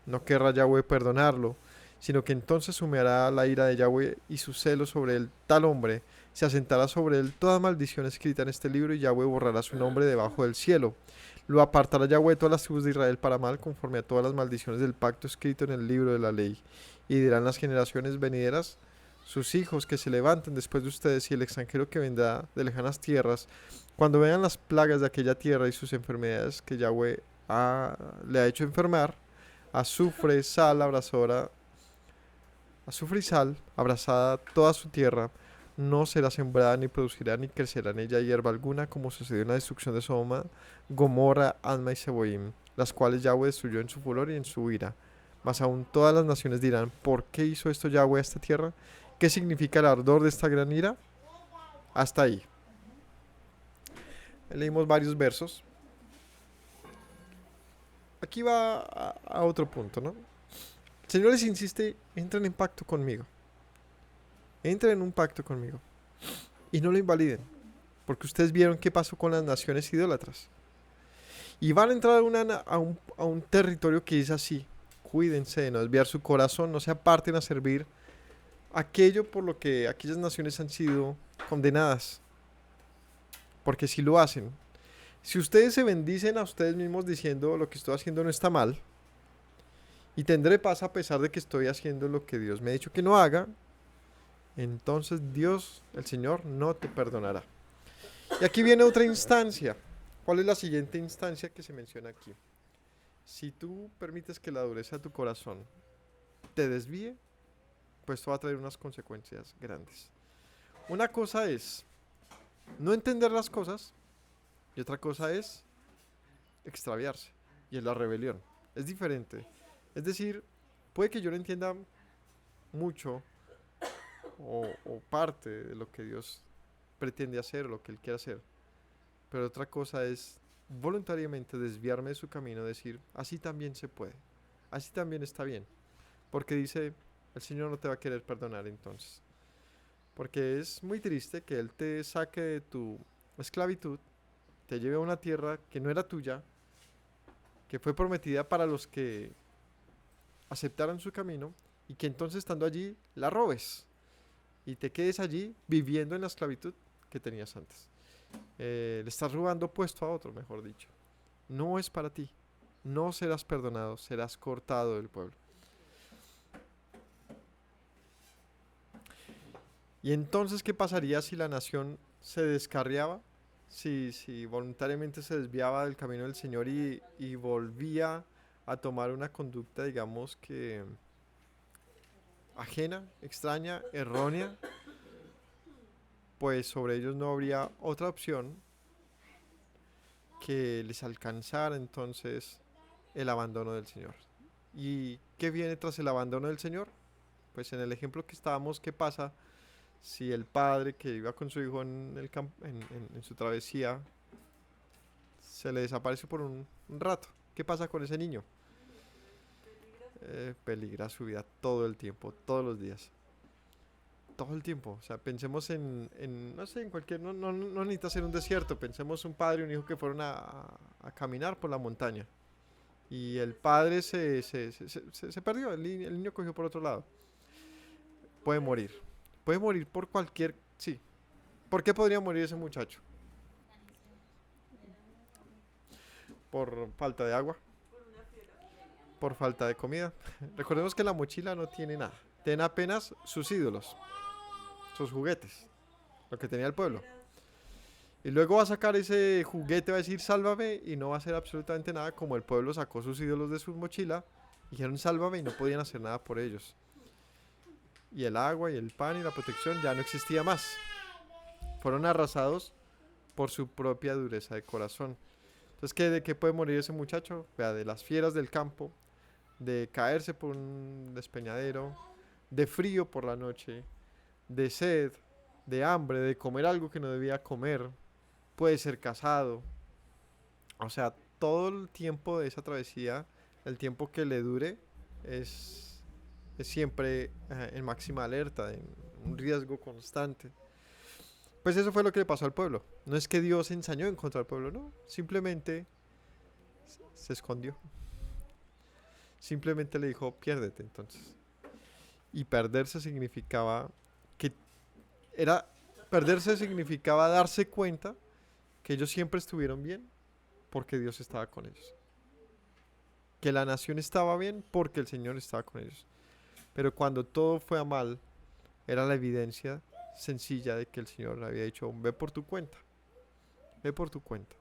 No querrá Yahweh perdonarlo, sino que entonces humeará la ira de Yahweh y su celo sobre el tal hombre, se asentará sobre él toda maldición escrita en este libro y Yahweh borrará su nombre debajo del cielo. Lo apartará Yahweh de todas las tribus de Israel para mal, conforme a todas las maldiciones del pacto escrito en el libro de la ley. Y dirán las generaciones venideras, sus hijos que se levanten después de ustedes y el extranjero que vendrá de lejanas tierras, cuando vean las plagas de aquella tierra y sus enfermedades que Yahweh le ha hecho enfermar, azufre, sal, abrasora, azufre y sal, abrazada toda su tierra, no será sembrada ni producirá ni crecerá en ella hierba alguna, como sucedió en la destrucción de Sodoma, Gomorra, Adma y Seboim, las cuales Yahweh destruyó en su furor y en su ira. Mas aún todas las naciones dirán, ¿por qué hizo esto Yahweh a esta tierra? ¿Qué significa el ardor de esta gran ira? Hasta ahí. Leímos varios versos. Aquí va a otro punto, ¿no? El Señor les insiste, entren en pacto conmigo. Entren en un pacto conmigo. Y no lo invaliden. Porque ustedes vieron qué pasó con las naciones idólatras. Y van a entrar a un territorio que es así. Cuídense de no desviar su corazón, no se aparten a servir aquello por lo que aquellas naciones han sido condenadas. porque si lo hacen, si ustedes se bendicen a ustedes mismos diciendo lo que estoy haciendo no está mal, y tendré paz a pesar de que estoy haciendo lo que Dios me ha dicho que no haga, entonces Dios, el Señor, no te perdonará. Y aquí viene otra instancia. ¿Cuál es la siguiente instancia que se menciona aquí? Si tú permites que la dureza de tu corazón te desvíe, pues esto va a traer unas consecuencias grandes. Una cosa es no entender las cosas y otra cosa es extraviarse. Y es la rebelión. Es diferente. Es decir, puede que yo no entienda mucho o parte de lo que Dios pretende hacer o lo que Él quiere hacer. Pero otra cosa es voluntariamente desviarme de su camino, decir, así también se puede. Así también está bien. Porque dice, el Señor no te va a querer perdonar entonces. Porque es muy triste que Él te saque de tu esclavitud, te lleve a una tierra que no era tuya, que fue prometida para los que aceptaron su camino, y que entonces estando allí la robes y te quedes allí viviendo en la esclavitud que tenías antes. Le estás robando puesto a otro, mejor dicho. No es para ti. No serás perdonado, serás cortado del pueblo. Y entonces, ¿qué pasaría si la nación se descarriaba? Si voluntariamente se desviaba del camino del Señor y volvía a tomar una conducta, digamos que ajena, extraña, errónea, pues sobre ellos no habría otra opción que les alcanzara entonces el abandono del Señor. ¿Y qué viene tras el abandono del Señor? Pues en el ejemplo que estábamos, ¿qué pasa si el padre que iba con su hijo en, en su travesía se le desaparece por un rato? ¿Qué pasa con ese niño? Peligra su vida todo el tiempo, todos los días. Todo el tiempo, o sea, pensemos no sé, en cualquier, no necesita ser un desierto, pensemos un padre y un hijo que fueron a caminar por la montaña y el padre se perdió, el niño cogió por otro lado, puede puede morir por cualquier, sí, ¿por qué podría morir ese muchacho? Por falta de agua, por falta de comida. Recordemos que la mochila no tiene nada, tiene apenas sus ídolos, sus juguetes, lo que tenía el pueblo. Y luego va a sacar ese juguete, va a decir sálvame y no va a hacer absolutamente nada, como el pueblo sacó sus ídolos de su mochila, dijeron sálvame y no podían hacer nada por ellos. Y el agua y el pan y la protección ya no existía más. Fueron arrasados por su propia dureza de corazón. Entonces, ¿de qué puede morir ese muchacho? Vea, de las fieras del campo, de caerse por un despeñadero, de frío por la noche, de sed, de hambre, de comer algo que no debía comer, puede ser casado. O sea, todo el tiempo de esa travesía, el tiempo que le dure, es siempre en máxima alerta, en un riesgo constante. Pues eso fue lo que le pasó al pueblo. No es que Dios ensañó en contra del pueblo, no. Simplemente se escondió. Simplemente le dijo, piérdete entonces. Y perderse significaba que era, perderse significaba darse cuenta que ellos siempre estuvieron bien porque Dios estaba con ellos. Que la nación estaba bien porque el Señor estaba con ellos. Pero cuando todo fue a mal, era la evidencia sencilla de que el Señor le había dicho, ve por tu cuenta, ve por tu cuenta.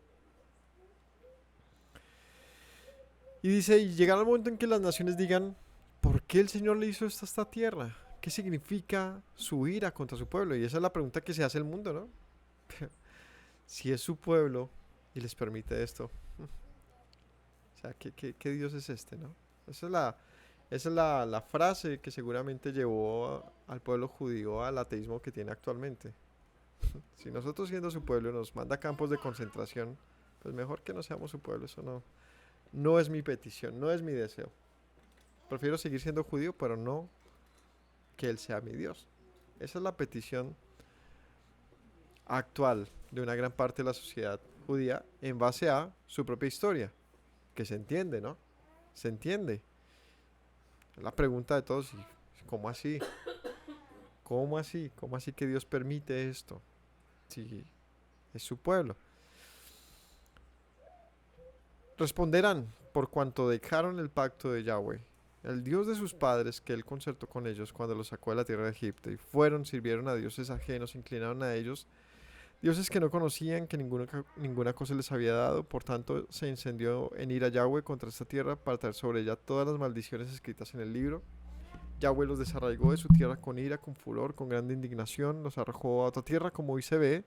Y dice, y llegará el momento en que las naciones digan, ¿por qué el Señor le hizo esto a esta tierra? ¿Qué significa su ira contra su pueblo? Y esa es la pregunta que se hace el mundo, ¿no? Si es su pueblo y les permite esto. O sea, ¿qué Dios es este, no? Esa es la frase que seguramente llevó al pueblo judío al ateísmo que tiene actualmente. Si nosotros siendo su pueblo nos manda a campos de concentración, pues mejor que no seamos su pueblo. Eso no es mi petición, no es mi deseo. Prefiero seguir siendo judío, pero no que Él sea mi Dios. Esa es la petición actual de una gran parte de la sociedad judía en base a su propia historia, que se entiende, ¿no? Se entiende. La pregunta de todos, ¿cómo así? ¿Cómo así? ¿Cómo así que Dios permite esto? Si es su pueblo. Responderán por cuanto dejaron el pacto de Yahweh, el Dios de sus padres, que él concertó con ellos cuando los sacó de la tierra de Egipto, y fueron, sirvieron a dioses ajenos, se inclinaron a ellos, dioses que no conocían, que ninguna cosa les había dado. Por tanto, se encendió en ira Yahweh contra esta tierra para traer sobre ella todas las maldiciones escritas en el libro. Yahweh los desarraigó de su tierra con ira, con furor, con grande indignación, los arrojó a otra tierra, como hoy se ve.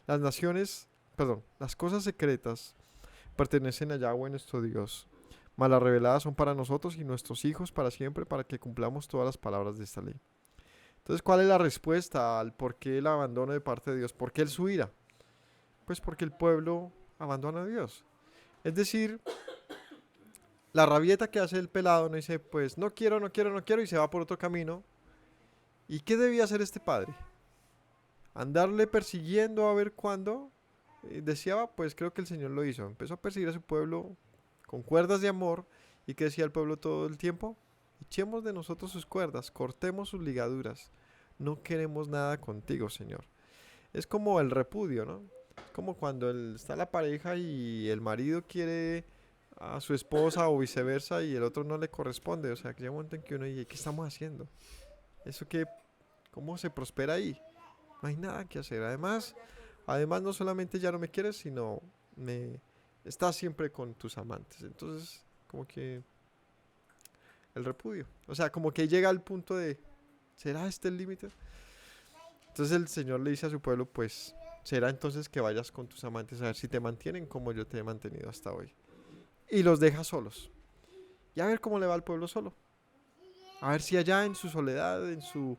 Las naciones, perdón, las cosas secretas pertenecen a Yahweh nuestro Dios, mas las reveladas son para nosotros y nuestros hijos para siempre, para que cumplamos todas las palabras de esta ley. Entonces, ¿cuál es la respuesta al por qué el abandono de parte de Dios? ¿Por qué su ira? Pues porque el pueblo abandona a Dios. Es decir, la rabieta que hace el pelado no dice, pues no quiero, no quiero, no quiero, y se va por otro camino. ¿Y qué debía hacer este padre? Andarle persiguiendo a ver cuándo. Deseaba, pues creo que el Señor lo hizo. Empezó a perseguir a su pueblo con cuerdas de amor. ¿Y qué decía el pueblo todo el tiempo? Echemos de nosotros sus cuerdas, cortemos sus ligaduras. No queremos nada contigo, Señor. Es como el repudio, ¿no? Es como cuando está la pareja y el marido quiere a su esposa o viceversa y el otro no le corresponde. O sea, que llega un momento en que uno dice, ¿qué estamos haciendo? Eso que, ¿cómo se prospera ahí? No hay nada que hacer. Además no solamente ya no me quieres, sino me estás siempre con tus amantes. Entonces, como que el repudio. O sea, como que llega al punto de, ¿será este el límite? Entonces el Señor le dice a su pueblo, pues, será entonces que vayas con tus amantes a ver si te mantienen como yo te he mantenido hasta hoy. Y los deja solos. Y a ver cómo le va al pueblo solo. A ver si allá en su soledad, en su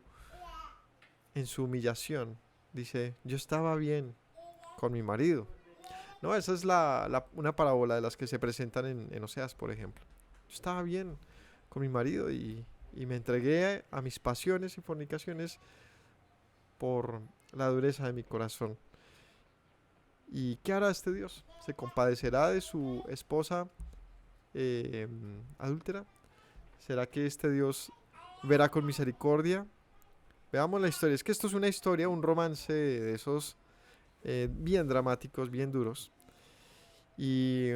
humillación, dice, yo estaba bien con mi marido. No, esa es una parábola de las que se presentan en Oseas, por ejemplo. Yo estaba bien con mi marido y me entregué a mis pasiones y fornicaciones por la dureza de mi corazón. ¿Y qué hará este Dios? ¿Se compadecerá de su esposa adúltera? ¿Será que este Dios verá con misericordia? Veamos la historia. Es que esto es una historia, un romance de esos bien dramáticos, bien duros. Y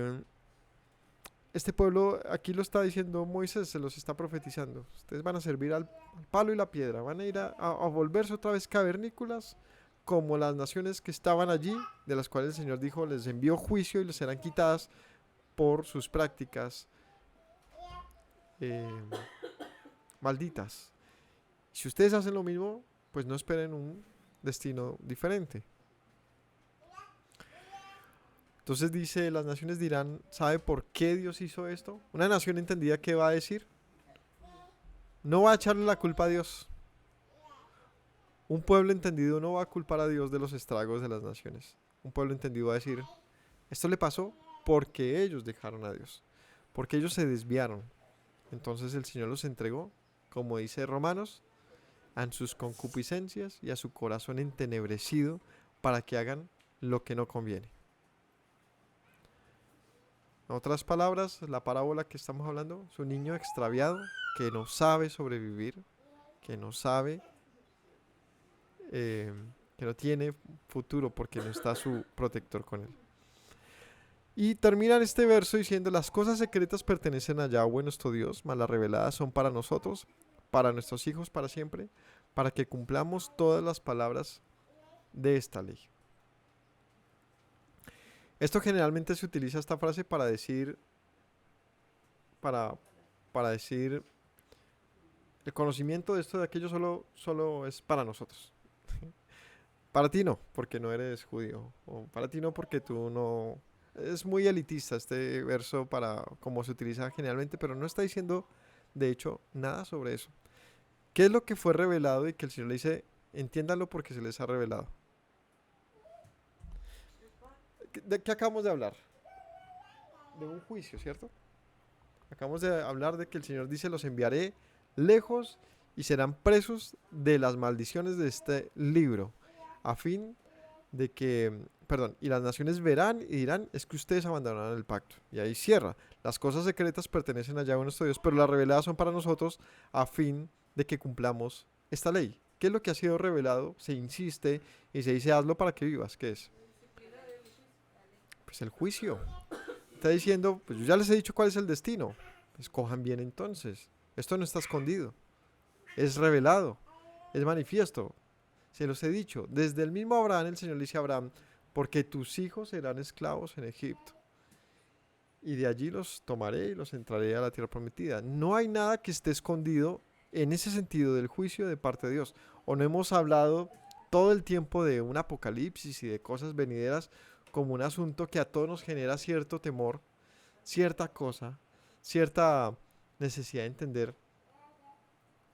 este pueblo, aquí lo está diciendo Moisés, se los está profetizando. Ustedes van a servir al palo y la piedra, van a ir a volverse otra vez cavernícolas, como las naciones que estaban allí, de las cuales el Señor dijo, les envió juicio y les serán quitadas por sus prácticas eh, malditas. Si ustedes hacen lo mismo, pues no esperen un destino diferente. Entonces dice, las naciones dirán, ¿sabe por qué Dios hizo esto? Una nación entendida, ¿qué va a decir? No va a echarle la culpa a Dios. Un pueblo entendido no va a culpar a Dios de los estragos de las naciones. Un pueblo entendido va a decir, esto le pasó porque ellos dejaron a Dios, porque ellos se desviaron. Entonces el Señor los entregó, como dice Romanos, a sus concupiscencias y a su corazón entenebrecido para que hagan lo que no conviene. En otras palabras, la parábola que estamos hablando es un niño extraviado que no sabe sobrevivir, que no sabe, que no tiene futuro porque no está su protector con él. Y terminan este verso diciendo, las cosas secretas pertenecen a Yahweh nuestro Dios, mas las reveladas son para nosotros, para nuestros hijos para siempre, para que cumplamos todas las palabras de esta ley. Esto generalmente se utiliza esta frase para decir, para decir, el conocimiento de esto de aquello solo es para nosotros. Para ti no, porque no eres judío. O para ti no, porque tú no... Es muy elitista este verso para como se utiliza generalmente, pero no está diciendo, de hecho, nada sobre eso. ¿Qué es lo que fue revelado y que el Señor le dice, entiéndanlo porque se les ha revelado? ¿De qué acabamos de hablar? De un juicio, ¿cierto? Acabamos de hablar de que el Señor dice, los enviaré lejos y serán presos de las maldiciones de este libro, a fin de que, perdón, y las naciones verán y dirán, es que ustedes abandonaron el pacto. Y ahí cierra, las cosas secretas pertenecen a Yahweh nuestro Dios, pero las reveladas son para nosotros, a fin de que cumplamos esta ley. ¿Qué es lo que ha sido revelado? Se insiste y se dice, hazlo para que vivas. ¿Qué es? Pues el juicio. Está diciendo, pues yo ya les he dicho cuál es el destino. Escojan bien entonces. Esto no está escondido. Es revelado. Es manifiesto. Se los he dicho. Desde el mismo Abraham, el Señor le dice a Abraham, porque tus hijos serán esclavos en Egipto. Y de allí los tomaré y los entraré a la tierra prometida. No hay nada que esté escondido en ese sentido del juicio de parte de Dios. O no hemos hablado todo el tiempo de un apocalipsis y de cosas venideras como un asunto que a todos nos genera cierto temor, cierta cosa, cierta necesidad de entender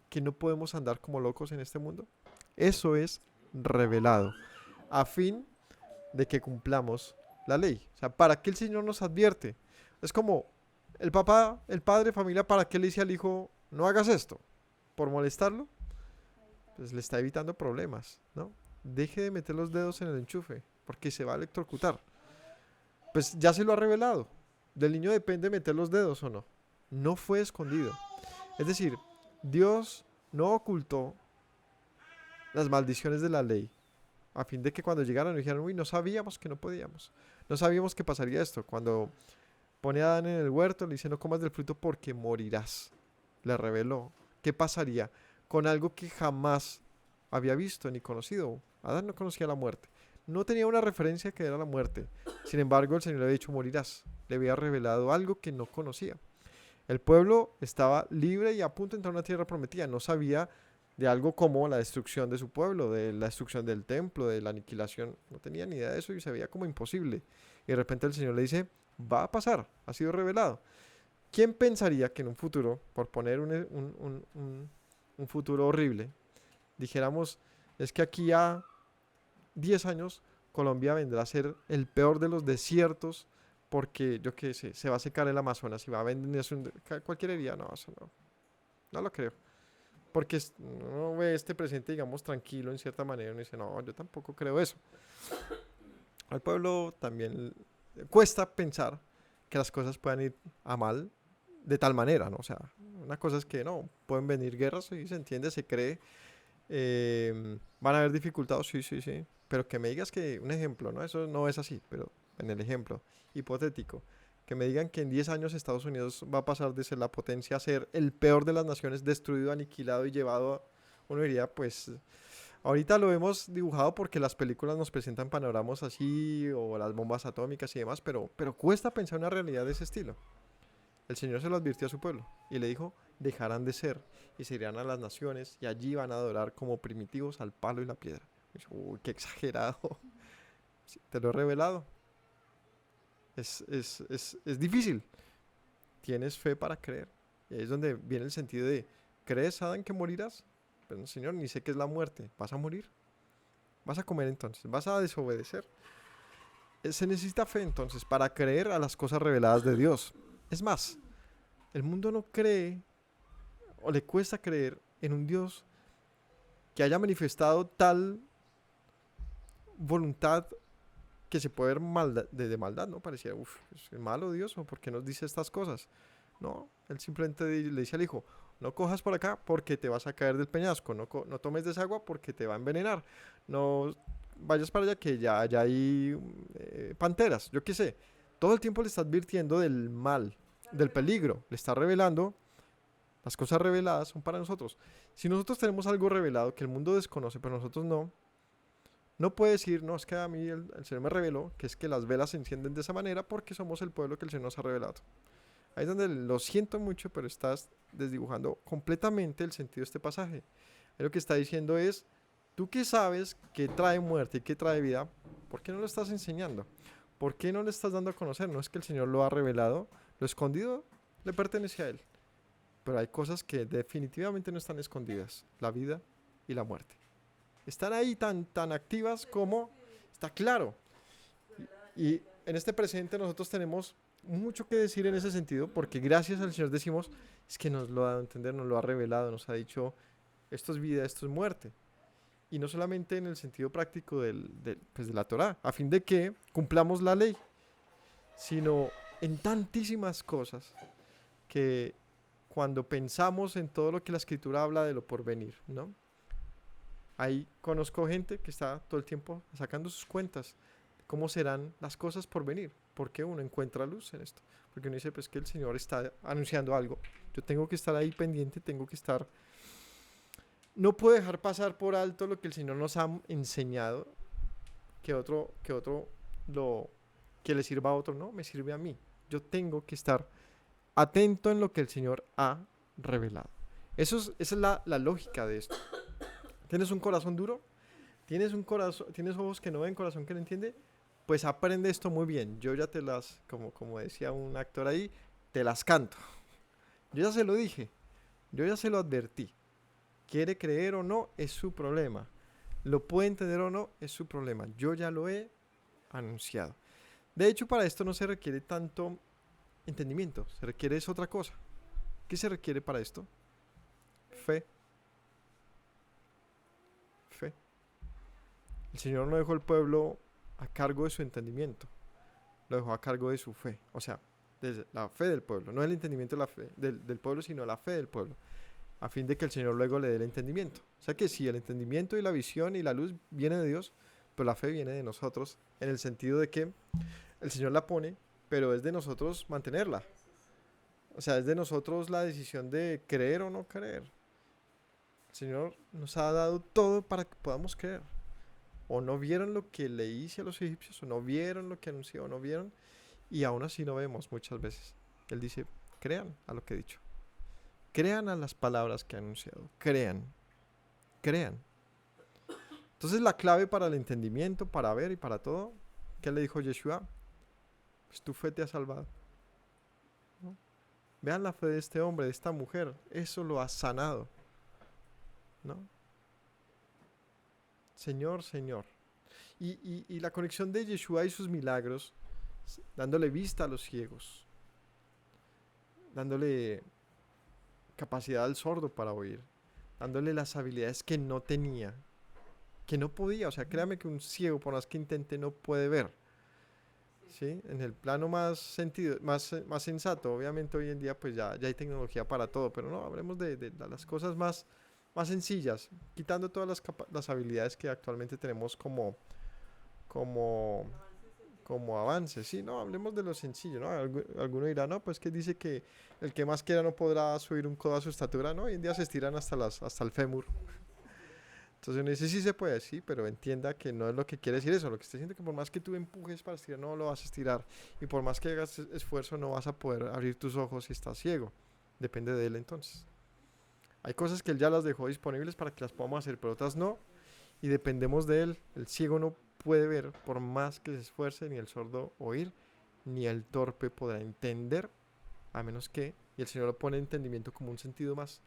que no podemos andar como locos en este mundo. Eso es revelado a fin de que cumplamos la ley. O sea, ¿para qué el Señor nos advierte? Es como el papá, el padre, familia, ¿para qué le dice al hijo, no hagas esto? ¿Por molestarlo? Pues le está evitando problemas, ¿no? Deje de meter los dedos en el enchufe, porque se va a electrocutar. Pues ya se lo ha revelado. Del niño depende meter los dedos o no. No fue escondido. Es decir, Dios no ocultó las maldiciones de la ley, a fin de que cuando llegaran dijeran, uy, no sabíamos que no podíamos. No sabíamos que pasaría esto. Cuando pone a Adán en el huerto, le dice, no comas del fruto porque morirás. Le reveló qué pasaría con algo que jamás había visto ni conocido. Adán no conocía la muerte. No tenía una referencia que era la muerte. Sin embargo, el Señor le había dicho, morirás. Le había revelado algo que no conocía. El pueblo estaba libre y a punto de entrar a una tierra prometida. No sabía de algo como la destrucción de su pueblo, de la destrucción del templo, de la aniquilación. No tenía ni idea de eso y se veía como imposible. Y de repente el Señor le dice, va a pasar, ha sido revelado. ¿Quién pensaría que en un futuro, por poner un futuro horrible, dijéramos, es que aquí a 10 años Colombia vendrá a ser el peor de los desiertos porque, yo qué sé, se va a secar el Amazonas y va a vender cualquier herida? No, eso no, no lo creo. Porque uno ve este presente, digamos, tranquilo en cierta manera, uno dice, no, yo tampoco creo eso. Al pueblo también cuesta pensar que las cosas puedan ir a mal de tal manera, ¿no? O sea, una cosa es que no, pueden venir guerras y se entiende, se cree, van a haber dificultades, sí, sí, sí, pero que me digas que, un ejemplo, ¿no? Eso no es así, pero en el ejemplo hipotético, que me digan que en 10 años Estados Unidos va a pasar de ser la potencia a ser el peor de las naciones, destruido, aniquilado y llevado a, uno diría, pues, ahorita lo hemos dibujado porque las películas nos presentan panoramas así, o las bombas atómicas y demás, pero cuesta pensar una realidad de ese estilo. El Señor se lo advirtió a su pueblo y le dijo, dejarán de ser y se irán a las naciones y allí van a adorar como primitivos al palo y la piedra. Uy, qué exagerado. Sí, te lo he revelado. Es difícil. Tienes fe para creer. Y ahí es donde viene el sentido de, ¿crees, Adán, que morirás? Pero no, Señor, ni sé qué es la muerte. ¿Vas a morir? ¿Vas a comer entonces? ¿Vas a desobedecer? Se necesita fe entonces para creer a las cosas reveladas de Dios. Es más, el mundo no cree o le cuesta creer en un Dios que haya manifestado tal voluntad que se puede ver de maldad, ¿no? Parecía, uff, es malo Dios, ¿o por qué nos dice estas cosas? No, él simplemente le dice al hijo, no cojas por acá porque te vas a caer del peñasco, no tomes de esa agua porque te va a envenenar, no vayas para allá que ya hay panteras, yo qué sé. Todo el tiempo le está advirtiendo del mal, del peligro, le está revelando. Las cosas reveladas son para nosotros. Si nosotros tenemos algo revelado que el mundo desconoce, pero nosotros no, no puede decir, no, es que a mí el Señor me reveló que es que las velas se encienden de esa manera porque somos el pueblo que el Señor nos ha revelado. Ahí es donde lo siento mucho, pero estás desdibujando completamente el sentido de este pasaje. Ahí lo que está diciendo es, tú que sabes que trae muerte y que trae vida, ¿por qué no lo estás enseñando? ¿Por qué no le estás dando a conocer? No es que el Señor lo ha revelado, lo escondido le pertenece a Él. Pero hay cosas que definitivamente no están escondidas, la vida y la muerte. Están ahí tan activas como está claro. Y en este presente nosotros tenemos mucho que decir en ese sentido, porque gracias al Señor decimos, es que nos lo ha dado a entender, nos lo ha revelado, nos ha dicho, esto es vida, esto es muerte. Y no solamente en el sentido práctico pues de la Torá, a fin de que cumplamos la ley, sino en tantísimas cosas que cuando pensamos en todo lo que la Escritura habla de lo porvenir, ¿no? Ahí conozco gente que está todo el tiempo sacando sus cuentas de cómo serán las cosas por venir, porque uno encuentra luz en esto. Porque uno dice, pues que el Señor está anunciando algo. Yo tengo que estar ahí pendiente, tengo que estar... No puedo dejar pasar por alto lo que el Señor nos ha enseñado, lo que le sirva a otro, no, me sirve a mí. Yo tengo que estar atento en lo que el Señor ha revelado. Esa es la lógica de esto. ¿Tienes un corazón duro? ¿Tienes ojos que no ven, corazón que no entiende? Pues aprende esto muy bien. Yo ya te las, como decía un actor ahí, te las canto. Yo ya se lo dije, yo ya se lo advertí. Quiere creer o no, es su problema. Lo puede entender o no, es su problema. Yo ya lo he anunciado. De hecho, para esto no se requiere tanto entendimiento, se requiere es otra cosa. ¿Qué se requiere para esto? Fe. Fe. El Señor no dejó el pueblo a cargo de su entendimiento, lo dejó a cargo de su fe. O sea, de la fe del pueblo, no el entendimiento de la fe del pueblo, sino la fe del pueblo, a fin de que el Señor luego le dé el entendimiento. O sea que sí, el entendimiento y la visión y la luz viene de Dios, pero la fe viene de nosotros, en el sentido de que el Señor la pone, pero es de nosotros mantenerla. O sea, es de nosotros la decisión de creer o no creer. El Señor nos ha dado todo para que podamos creer. O no vieron lo que le hice a los egipcios, o no vieron lo que anunció, o no vieron, y aún así no vemos muchas veces. Él dice, crean a lo que he dicho. Crean a las palabras que he anunciado. Crean. Crean. Entonces la clave para el entendimiento, para ver y para todo, ¿qué le dijo Yeshua? Pues tu fe te ha salvado. ¿No? Vean la fe de este hombre, de esta mujer. Eso lo ha sanado. ¿No? Señor, Señor. Y la conexión de Yeshua y sus milagros, dándole vista a los ciegos, dándole capacidad al sordo para oír, dándole las habilidades que no tenía, que no podía. O sea, créame que un ciego, por más que intente, no puede ver. ¿Sí? En el plano más sentido, más sensato, obviamente hoy en día pues ya hay tecnología para todo, pero no, hablemos de las cosas más sencillas, quitando todas las habilidades que actualmente tenemos como, como avances, sí, no, hablemos de lo sencillo, ¿no? Alguno dirá, no, pues que dice que el que más quiera no podrá subir un codo a su estatura, ¿no? Hoy en día se estiran hasta el fémur. Entonces uno dice, sí se puede, sí, pero entienda que no es lo que quiere decir eso. Lo que está diciendo es que por más que tú empujes para estirar, no lo vas a estirar. Y por más que hagas esfuerzo, no vas a poder abrir tus ojos si estás ciego. Depende de él entonces. Hay cosas que él ya las dejó disponibles para que las podamos hacer, pero otras no. Y dependemos de él. El ciego no puede ver por más que se esfuerce, ni el sordo oír, ni el torpe podrá entender, a menos que, y el Señor lo pone entendimiento como un sentido más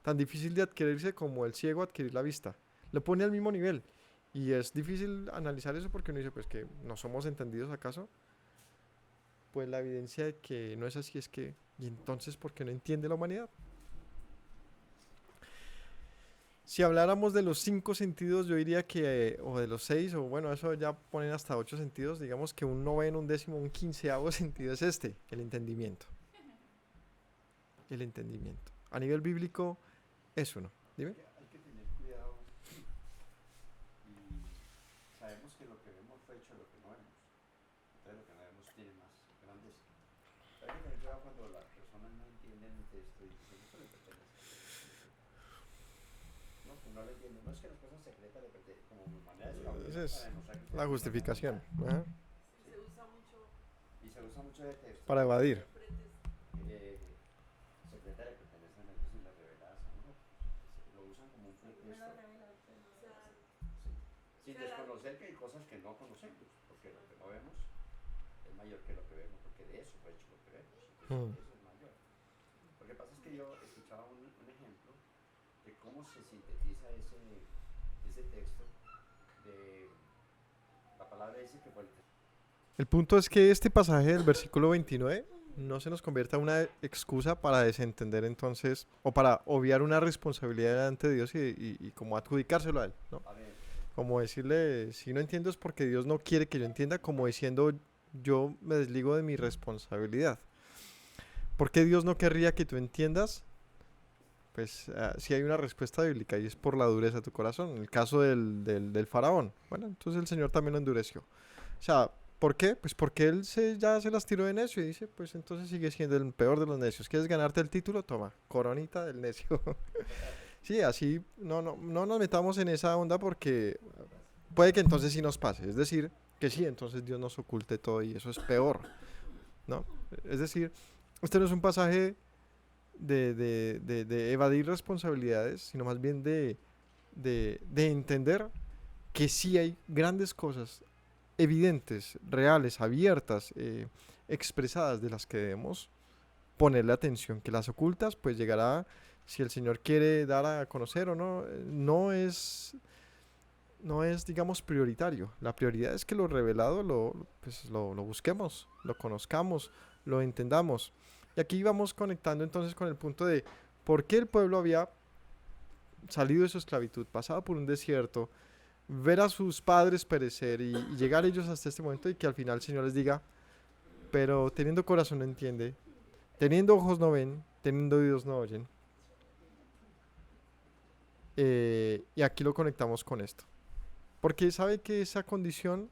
tan difícil de adquirirse como el ciego adquirir la vista. Lo pone al mismo nivel. Y es difícil analizar eso porque uno dice, pues que no somos entendidos acaso. Pues la evidencia de que no es así es que, ¿y entonces por qué no entiende la humanidad? Si habláramos de los 5 sentidos, yo diría que, o de los 6, o bueno, eso ya ponen hasta 8 sentidos, digamos que un noveno, un décimo, un quinceavo sentido es el entendimiento. El entendimiento. A nivel bíblico, es uno. Dime. Hay que tener cuidado y sabemos que lo que vemos fue hecho lo que no vemos. Entonces lo que no vemos tiene más grandeza. Hay que tener cuidado cuando las personas no entienden el texto y dicen, esto le pertenece. No, que no le entienden. No es que las cosas secretas le pertenecen, como manera de Esa para es demostrar que la justificación. Ajá. Se usa mucho y se usa mucho de texto. Para evadir. Secreta le pertenecen a Dios y las reveladas a nosotros. Lo usan como un pretexto. Sin desconocer que hay cosas que no conocemos, porque lo que no vemos es mayor que lo que vemos, porque de eso fue hecho lo que vemos. Entonces, eso es mayor. Lo que pasa es que yo escuchaba un ejemplo de cómo se sintetiza ese texto. La palabra dice que fue El punto es que este pasaje del versículo 29 no se nos convierta en una excusa para desentender entonces, o para obviar una responsabilidad delante de Dios y como adjudicárselo a él, ¿no? Como decirle, si no entiendo es porque Dios no quiere que yo entienda, como diciendo, yo me desligo de mi responsabilidad. ¿Por qué Dios no querría que tú entiendas? Pues si hay una respuesta bíblica y es por la dureza de tu corazón. En el caso del faraón, bueno, entonces el Señor también lo endureció. O sea, ¿Por qué? Pues porque él ya se las tiró de necio y dice, pues entonces sigue siendo el peor de los necios. ¿Quieres ganarte el título? Toma, coronita del necio. Sí, así no nos metamos en esa onda porque puede que entonces sí nos pase. Es decir, que sí, entonces Dios nos oculte todo y eso es peor, ¿no? Es decir, este no es un pasaje de evadir responsabilidades, sino más bien de entender que sí hay grandes cosas evidentes, reales, abiertas, expresadas de las que debemos ponerle atención, que las ocultas pues llegará si el Señor quiere dar a conocer o no, no es digamos prioritario. La prioridad es que lo revelado lo busquemos, lo conozcamos, lo entendamos. Y aquí vamos conectando entonces con el punto de por qué el pueblo había salido de su esclavitud, pasado por un desierto, ver a sus padres perecer y llegar ellos hasta este momento y que al final el Señor les diga, pero teniendo corazón no entiende, teniendo ojos no ven, teniendo oídos no oyen. Y aquí lo conectamos con esto. Porque sabe que esa condición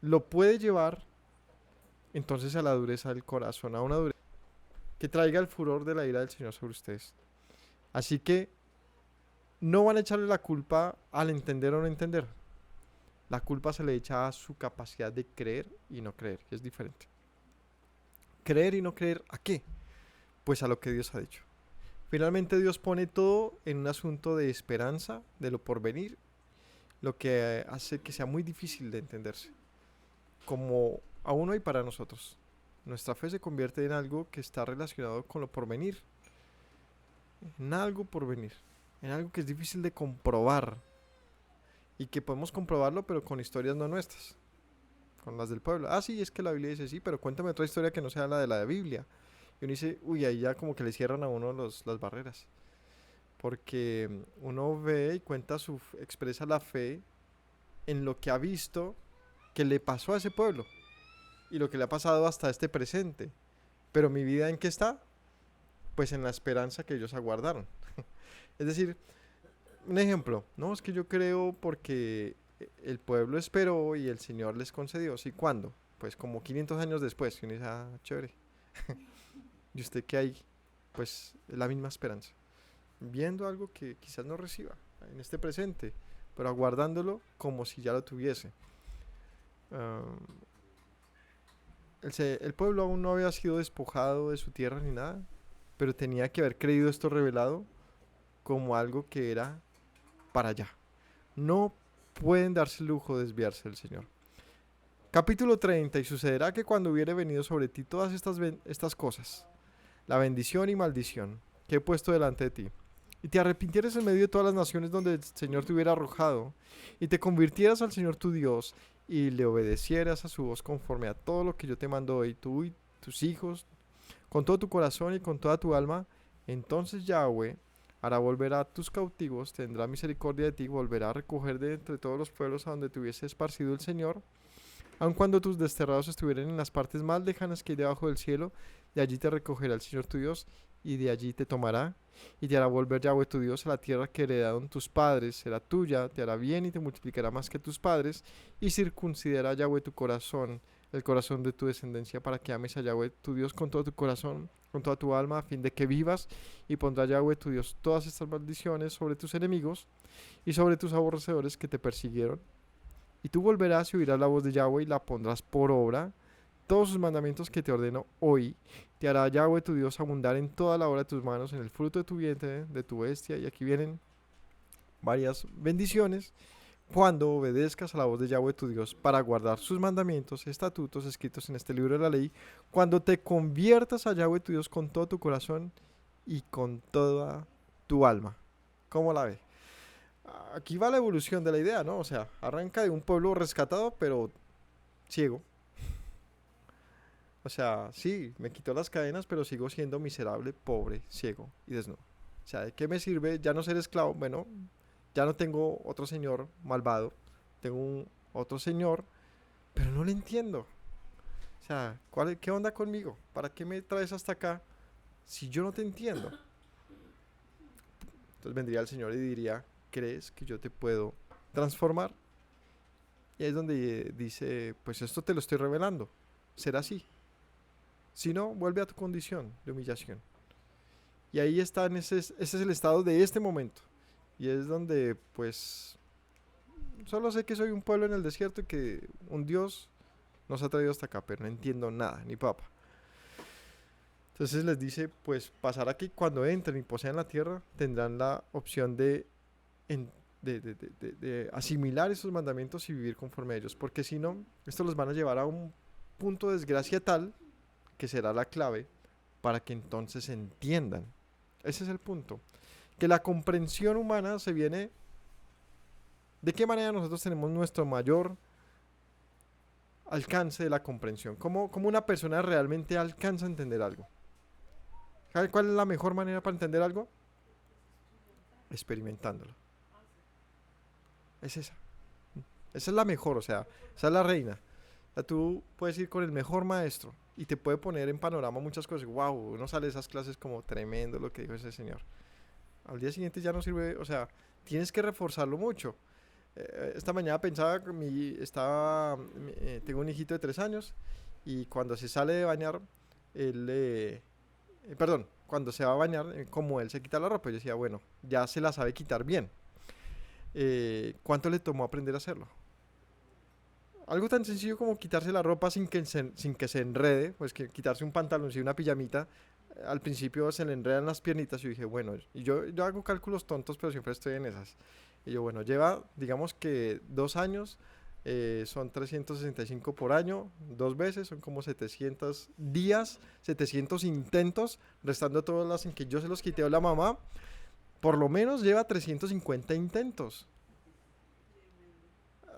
lo puede llevar entonces a la dureza del corazón, a una dureza que traiga el furor de la ira del Señor sobre ustedes. Así que no van a echarle la culpa al entender o no entender. La culpa se le echa a su capacidad de creer y no creer, que es diferente. ¿Creer y no creer a qué? Pues a lo que Dios ha dicho. Finalmente Dios pone todo en un asunto de esperanza, de lo porvenir, lo que hace que sea muy difícil de entenderse, como aún hoy para nosotros. Nuestra fe se convierte en algo que está relacionado con lo porvenir, en algo porvenir, en algo que es difícil de comprobar y que podemos comprobarlo pero con historias no nuestras, con las del pueblo. Ah, sí, es que la Biblia dice sí, pero cuéntame otra historia que no sea la de la Biblia. Y uno dice, uy, ahí ya como que le cierran a uno las barreras. Porque uno ve y expresa la fe en lo que ha visto que le pasó a ese pueblo y lo que le ha pasado hasta este presente. Pero mi vida, ¿en qué está? Pues en la esperanza que ellos aguardaron. Es decir, un ejemplo, no, es que yo creo porque el pueblo esperó y el Señor les concedió. ¿Sí? ¿Cuándo? Pues como 500 años después. Y uno dice, ah, chévere. ¿Y usted qué hay? Pues la misma esperanza. Viendo algo que quizás no reciba en este presente, pero aguardándolo como si ya lo tuviese. Ah, el pueblo aún no había sido despojado de su tierra ni nada, pero tenía que haber creído esto revelado como algo que era para allá. No pueden darse el lujo de desviarse del Señor. Capítulo 30. Y sucederá que cuando hubiere venido sobre ti todas estas cosas, la bendición y maldición que he puesto delante de ti, y te arrepintieres en medio de todas las naciones donde el Señor te hubiera arrojado, y te convirtieras al Señor tu Dios, y le obedecieras a su voz conforme a todo lo que yo te mando hoy, tú y tus hijos, con todo tu corazón y con toda tu alma, entonces Yahweh hará volver a tus cautivos, tendrá misericordia de ti, volverá a recoger de entre todos los pueblos a donde te hubiese esparcido el Señor, aun cuando tus desterrados estuvieran en las partes más lejanas que hay debajo del cielo, de allí te recogerá el Señor tu Dios, y de allí te tomará, y te hará volver Yahweh tu Dios a la tierra que heredaron tus padres, será tuya, te hará bien y te multiplicará más que tus padres, y circuncidará Yahweh tu corazón, el corazón de tu descendencia, para que ames a Yahweh tu Dios con todo tu corazón, con toda tu alma, a fin de que vivas, y pondrá Yahweh tu Dios todas estas maldiciones sobre tus enemigos, y sobre tus aborrecedores que te persiguieron. Y tú volverás y oirás la voz de Yahweh y la pondrás por obra. Todos sus mandamientos que te ordeno hoy, te hará Yahweh tu Dios abundar en toda la obra de tus manos, en el fruto de tu vientre, de tu bestia. Y aquí vienen varias bendiciones. Cuando obedezcas a la voz de Yahweh tu Dios para guardar sus mandamientos, estatutos escritos en este libro de la ley, cuando te conviertas a Yahweh tu Dios con todo tu corazón y con toda tu alma. ¿Cómo la ve? Aquí va la evolución de la idea, ¿no? O sea, arranca de un pueblo rescatado, pero ciego. O sea, sí, me quitó las cadenas, pero sigo siendo miserable, pobre, ciego y desnudo. O sea, ¿de qué me sirve ya no ser esclavo? Bueno, ya no tengo otro señor malvado, tengo otro señor, pero no lo entiendo. O sea, ¿qué onda conmigo? ¿Para qué me traes hasta acá si yo no te entiendo? Entonces vendría el Señor y diría, ¿crees que yo te puedo transformar? Y ahí es donde dice, pues esto te lo estoy revelando, será así. Si no, vuelve a tu condición de humillación. Y ahí está, ese es el estado de este momento. Y es donde, pues, solo sé que soy un pueblo en el desierto y que un Dios nos ha traído hasta acá, pero no entiendo nada, ni papa. Entonces les dice, pues pasará que cuando entren y posean la tierra, tendrán la opción en- de asimilar esos mandamientos y vivir conforme a ellos. Porque si no, estos los van a llevar a un punto de desgracia tal que será la clave para que entonces entiendan. Ese es el punto. Que la comprensión humana se viene... ¿De qué manera nosotros tenemos nuestro mayor alcance de la comprensión? ¿Cómo una persona realmente alcanza a entender algo? ¿Sabe cuál es la mejor manera para entender algo? Experimentándolo. Es esa. Esa es la mejor, o sea, esa es la reina. O sea, tú puedes ir con el mejor maestro y te puede poner en panorama muchas cosas. Wow, uno sale de esas clases como tremendo lo que dijo ese señor. Al día siguiente ya no sirve, o sea, tienes que reforzarlo mucho. Esta mañana pensaba que tengo un hijito de 3 años y cuando se sale de bañar, perdón, cuando se va a bañar, como él se quita la ropa, yo decía, bueno, ya se la sabe quitar bien. ¿Cuánto le tomó aprender a hacerlo? Algo tan sencillo como quitarse la ropa sin que se enrede, pues que quitarse un pantalón y una pijamita. Al principio se le enredan las piernitas y yo dije, bueno, y yo hago cálculos tontos, pero siempre estoy en esas. Y yo, bueno, lleva, digamos que 2 años, son 365 por año, 2 veces, son como 700 días, 700 intentos, restando todas las en que yo se los quité a la mamá, por lo menos lleva 350 intentos.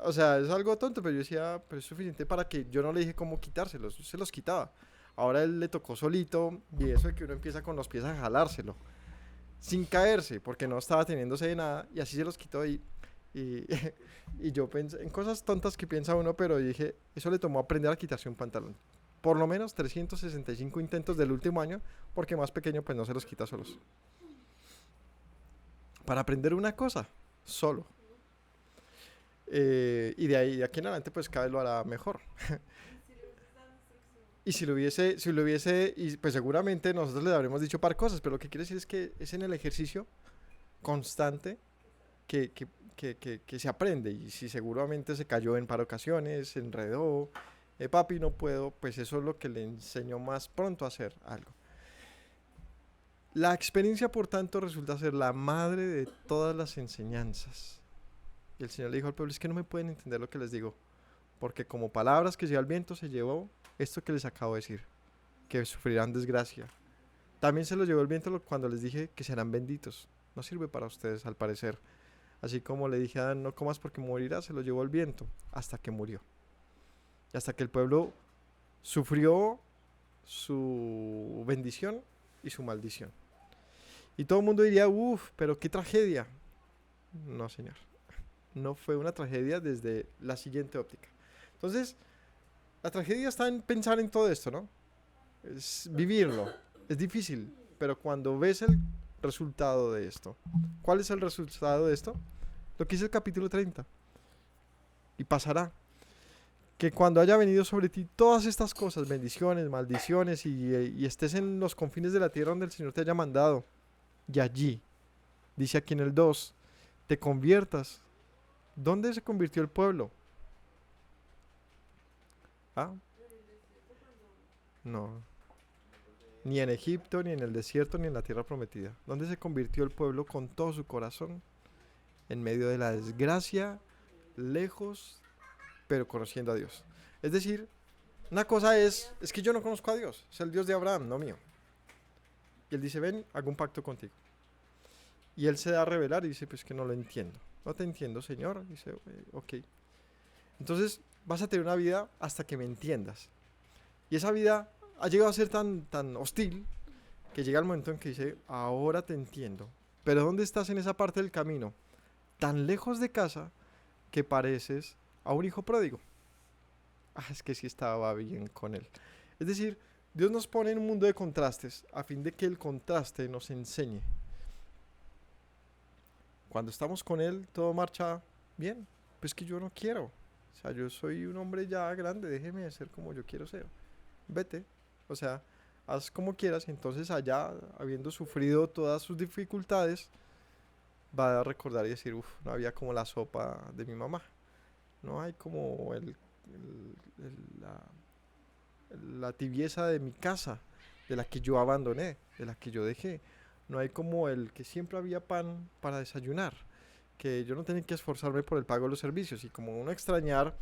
O sea, es algo tonto, pero yo decía, pero es suficiente para que yo no le dije cómo quitárselos, yo se los quitaba. Ahora él le tocó solito y eso de que uno empieza con los pies a jalárselo, sin caerse, porque no estaba teniéndose de nada y así se los quitó y, y yo pensé en cosas tontas que piensa uno, pero dije, eso le tomó aprender a quitarse un pantalón. Por lo menos 365 intentos del último año, porque más pequeño pues no se los quita solos. Para aprender una cosa, solo. Y de aquí en adelante pues cada vez lo hará mejor. Y si lo hubiese, y pues seguramente nosotros le habremos dicho par cosas, pero lo que quiero decir es que es en el ejercicio constante que, que, que se aprende. Y si seguramente se cayó en par ocasiones, se enredó, papi no puedo, pues eso es lo que le enseñó más pronto a hacer algo. La experiencia, por tanto, resulta ser la madre de todas las enseñanzas. Y el Señor le dijo al pueblo, es que no me pueden entender lo que les digo, porque como palabras que lleva el viento se llevó esto que les acabo de decir, que sufrirán desgracia. También se los llevó el viento cuando les dije que serán benditos. No sirve para ustedes, al parecer. Así como le dije a Adán, no comas porque morirás, se lo llevó el viento hasta que murió. Y hasta que el pueblo sufrió su bendición y su maldición. Y todo el mundo diría, uff, pero qué tragedia. No, señor. No fue una tragedia desde la siguiente óptica. Entonces, la tragedia está en pensar en todo esto, ¿no? Es vivirlo. Es difícil, pero cuando ves el resultado de esto, ¿cuál es el resultado de esto? Lo que dice el capítulo 30. Y pasará que cuando haya venido sobre ti todas estas cosas, bendiciones, maldiciones, y estés en los confines de la tierra donde el Señor te haya mandado, y allí, dice aquí en el 2, te conviertas. ¿Dónde se convirtió el pueblo? Ah, no. Ni en Egipto, ni en el desierto, ni en la tierra prometida. ¿Dónde se convirtió el pueblo con todo su corazón? En medio de la desgracia, lejos, pero conociendo a Dios. Es decir, una cosa es que yo no conozco a Dios, es el Dios de Abraham, no mío. Y él dice, ven, hago un pacto contigo. Y él se da a revelar y dice, pues que no lo entiendo. No te entiendo, Señor. Dice, ok. Entonces vas a tener una vida hasta que me entiendas. Y esa vida ha llegado a ser tan hostil que llega el momento en que dice, ahora te entiendo. Pero ¿dónde estás en esa parte del camino? Tan lejos de casa que pareces a un hijo pródigo. Ah, es que sí estaba bien con él. Es decir, Dios nos pone en un mundo de contrastes a fin de que el contraste nos enseñe. Cuando estamos con Él, todo marcha bien. Pues que yo no quiero. O sea, yo soy un hombre ya grande, déjeme de ser como yo quiero ser. Vete. O sea, haz como quieras. Entonces allá, habiendo sufrido todas sus dificultades, va a recordar y decir, uff, no había como la sopa de mi mamá. No hay como la tibieza de mi casa, de la que yo abandoné, de la que yo dejé. No hay como el que siempre había pan para desayunar, que yo no tenía que esforzarme por el pago de los servicios y como uno extrañar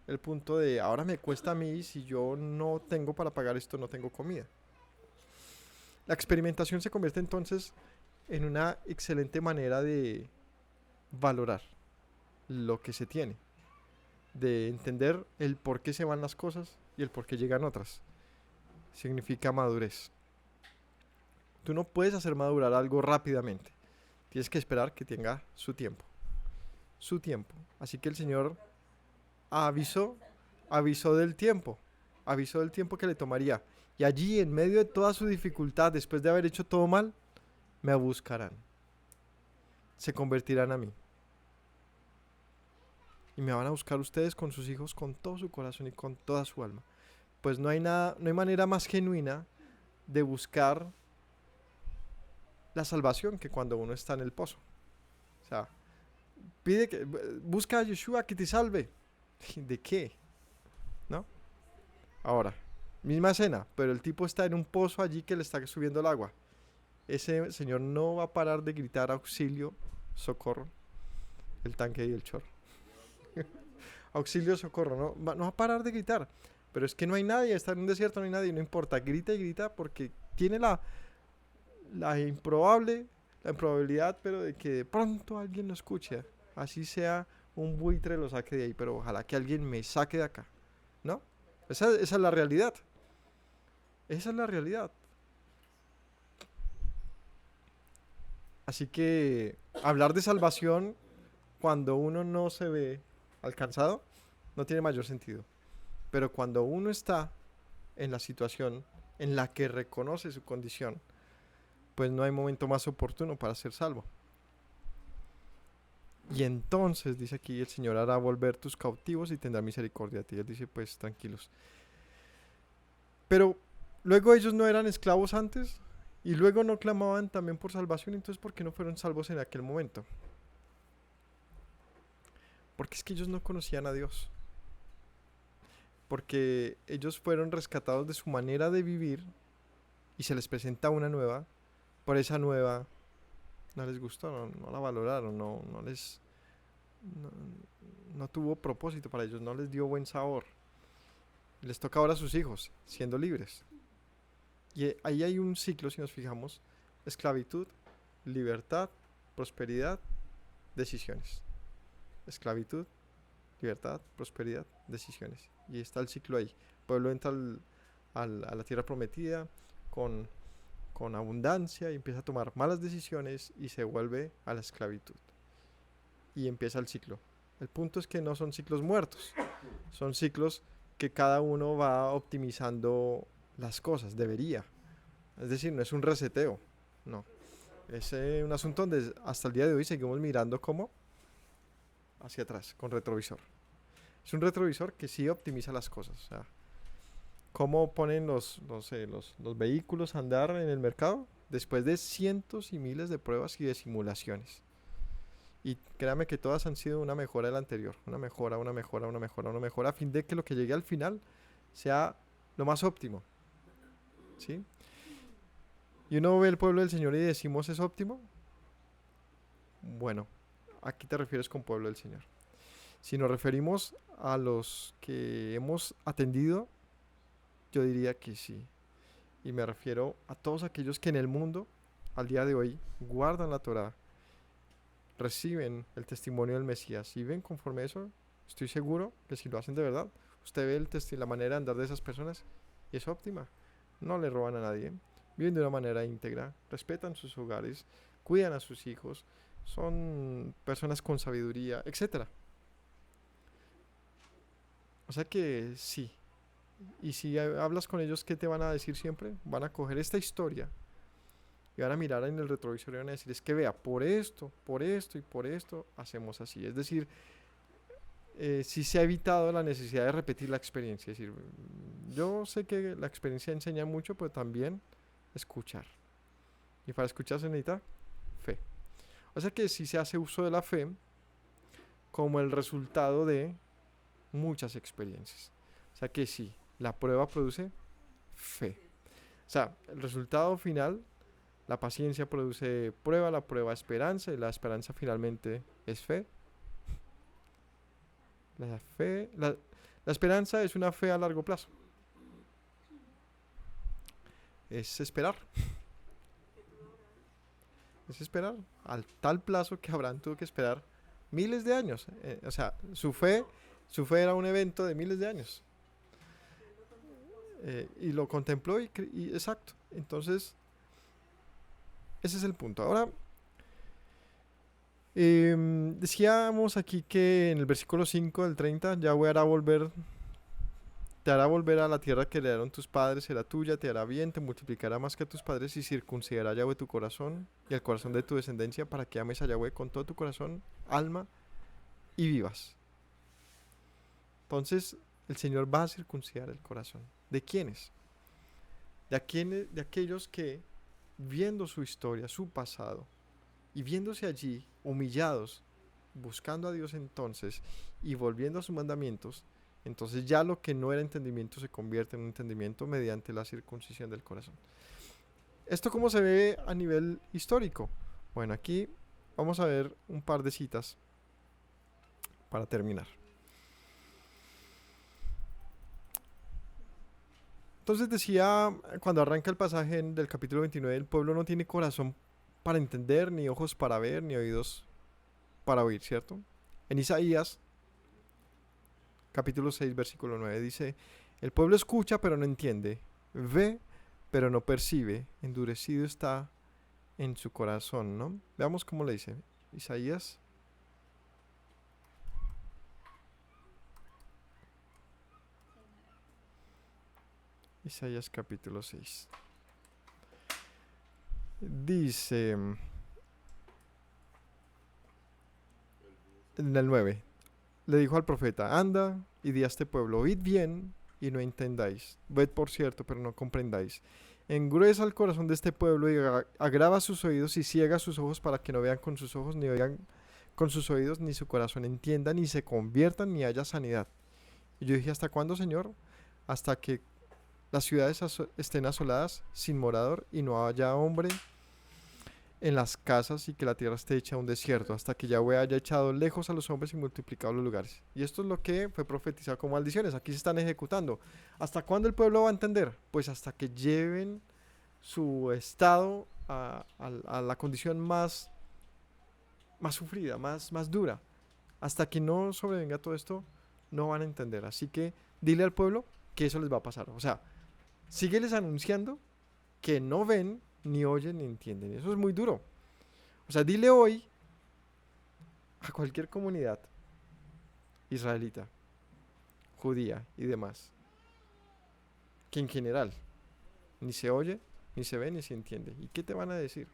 el punto de ahora me cuesta a mí si yo no tengo para pagar esto, no tengo comida. La experimentación se convierte entonces en una excelente manera de valorar lo que se tiene, de entender el por qué se van las cosas y el por qué llegan otras. Significa madurez. Tú no puedes hacer madurar algo rápidamente. Tienes que esperar que tenga su tiempo. Su tiempo. Así que el Señor avisó, avisó del tiempo. Avisó del tiempo que le tomaría. Y allí, en medio de toda su dificultad, después de haber hecho todo mal, me buscarán. Se convertirán a mí. Y me van a buscar ustedes con sus hijos, con todo su corazón y con toda su alma. Pues no hay nada, no hay manera más genuina de buscar la salvación que cuando uno está en el pozo. O sea, busca a Yeshua que te salve. ¿De qué? ¿No? Ahora, misma escena, pero el tipo está en un pozo allí que le está subiendo el agua. Ese señor no va a parar de gritar auxilio, socorro, el tanque y el chorro. Auxilio, socorro, no va a parar de gritar. Pero es que no hay nadie, está en un desierto, no hay nadie, no importa, grita y grita porque tiene la improbabilidad, pero de que de pronto alguien lo escuche. Así sea un buitre lo saque de ahí, pero ojalá que alguien me saque de acá, ¿no? Esa es la realidad. Esa es la realidad. Así que hablar de salvación cuando uno no se ve alcanzado no tiene mayor sentido. Pero cuando uno está en la situación en la que reconoce su condición, pues no hay momento más oportuno para ser salvo. Y entonces, dice aquí, el Señor hará volver tus cautivos y tendrá misericordia de ti. Él dice, pues tranquilos. Pero luego ellos no eran esclavos antes y luego no clamaban también por salvación. Entonces, ¿por qué no fueron salvos en aquel momento? Porque es que ellos no conocían a Dios. Porque ellos fueron rescatados de su manera de vivir y se les presenta una nueva. Por esa nueva no les gustó, no la valoraron, no tuvo propósito para ellos, no les dio buen sabor. Les toca ahora a sus hijos, siendo libres. Y ahí hay un ciclo, si nos fijamos: esclavitud, libertad, prosperidad, decisiones. Esclavitud, libertad, prosperidad, decisiones. Y está el ciclo ahí. El pueblo entra a la tierra prometida con abundancia y empieza a tomar malas decisiones y se vuelve a la esclavitud. Y empieza el ciclo. El punto es que no son ciclos muertos, son ciclos que cada uno va optimizando las cosas, debería. Es decir, no es un reseteo, no. Es un asunto donde hasta el día de hoy seguimos mirando como hacia atrás, con retrovisor. Es un retrovisor que sí optimiza las cosas. O sea, ¿cómo ponen los vehículos a andar en el mercado? Después de cientos y miles de pruebas y de simulaciones. Y créame que todas han sido una mejora de la anterior. Una mejora, a fin de que lo que llegue al final sea lo más óptimo. ¿Sí? Y uno ve el pueblo del Señor y decimos, ¿es óptimo? Bueno, ¿a qué te refieres con pueblo del Señor? Si nos referimos a los que hemos atendido, yo diría que sí. Y me refiero a todos aquellos que en el mundo, al día de hoy, guardan la Torá, reciben el testimonio del Mesías y ven conforme a eso. Estoy seguro que si lo hacen de verdad, usted ve la manera de andar de esas personas y es óptima. No le roban a nadie, viven de una manera íntegra, respetan sus hogares, cuidan a sus hijos, son personas con sabiduría, etc. O sea que sí. Y si hablas con ellos, ¿qué te van a decir siempre? Van a coger esta historia y van a mirar en el retrovisor y van a decir, es que vea, por esto y por esto hacemos así. Es decir, sí se ha evitado la necesidad de repetir la experiencia. Es decir, yo sé que la experiencia enseña mucho, pero también escuchar. Y para escuchar se necesita fe. O sea que sí se hace uso de la fe como el resultado de muchas experiencias. O sea que sí, la prueba produce fe. O sea, el resultado final, la paciencia produce prueba, la prueba esperanza, y la esperanza finalmente es fe. La fe, la esperanza es una fe a largo plazo. Es esperar. Es esperar al tal plazo que Abraham tuvo que esperar miles de años. O sea, su fe era un evento de miles de años. Y lo contempló y exacto. Entonces, ese es el punto. Ahora, decíamos aquí que en el versículo 5 del 30, Yahweh te hará volver a la tierra que le dieron tus padres, será tuya, te hará bien, te multiplicará más que a tus padres y circuncidará Yahweh tu corazón y el corazón de tu descendencia para que ames a Yahweh con todo tu corazón, alma y vivas. Entonces, el Señor va a circuncidar el corazón. ¿De quiénes? De aquellos que, viendo su historia, su pasado, y viéndose allí humillados, buscando a Dios entonces y volviendo a sus mandamientos, entonces ya lo que no era entendimiento se convierte en un entendimiento mediante la circuncisión del corazón. ¿Esto cómo se ve a nivel histórico? Bueno, aquí vamos a ver un par de citas para terminar. Entonces decía, cuando arranca el pasaje del capítulo 29, el pueblo no tiene corazón para entender, ni ojos para ver, ni oídos para oír, ¿cierto? En Isaías, capítulo 6, versículo 9, dice, el pueblo escucha pero no entiende, ve pero no percibe, endurecido está en su corazón, ¿no? Veamos cómo le dice Isaías. Isaías capítulo 6. Dice en el 9, le dijo al profeta, anda y di a este pueblo, oíd bien y no entendáis, ved por cierto, pero no comprendáis. Engruesa el corazón de este pueblo y agrava sus oídos y ciega sus ojos para que no vean con sus ojos, ni oigan con sus oídos, ni su corazón entienda, ni se conviertan, ni haya sanidad. Y yo dije, ¿hasta cuándo, Señor? Hasta que las ciudades estén asoladas, sin morador, y no haya hombre en las casas, y que la tierra esté hecha un desierto, hasta que Yahweh haya echado lejos a los hombres y multiplicado los lugares. Y esto es lo que fue profetizado como maldiciones. Aquí se están ejecutando. ¿Hasta cuándo el pueblo va a entender? Pues hasta que lleven su estado a la condición más sufrida, más dura. Hasta que no sobrevenga todo esto, no van a entender. Así que dile al pueblo que eso les va a pasar. O sea, sígueles anunciando que no ven, ni oyen, ni entienden. Eso es muy duro. O sea, dile hoy a cualquier comunidad israelita, judía y demás, que en general ni se oye, ni se ve, ni se entiende. ¿Y qué te van a decir?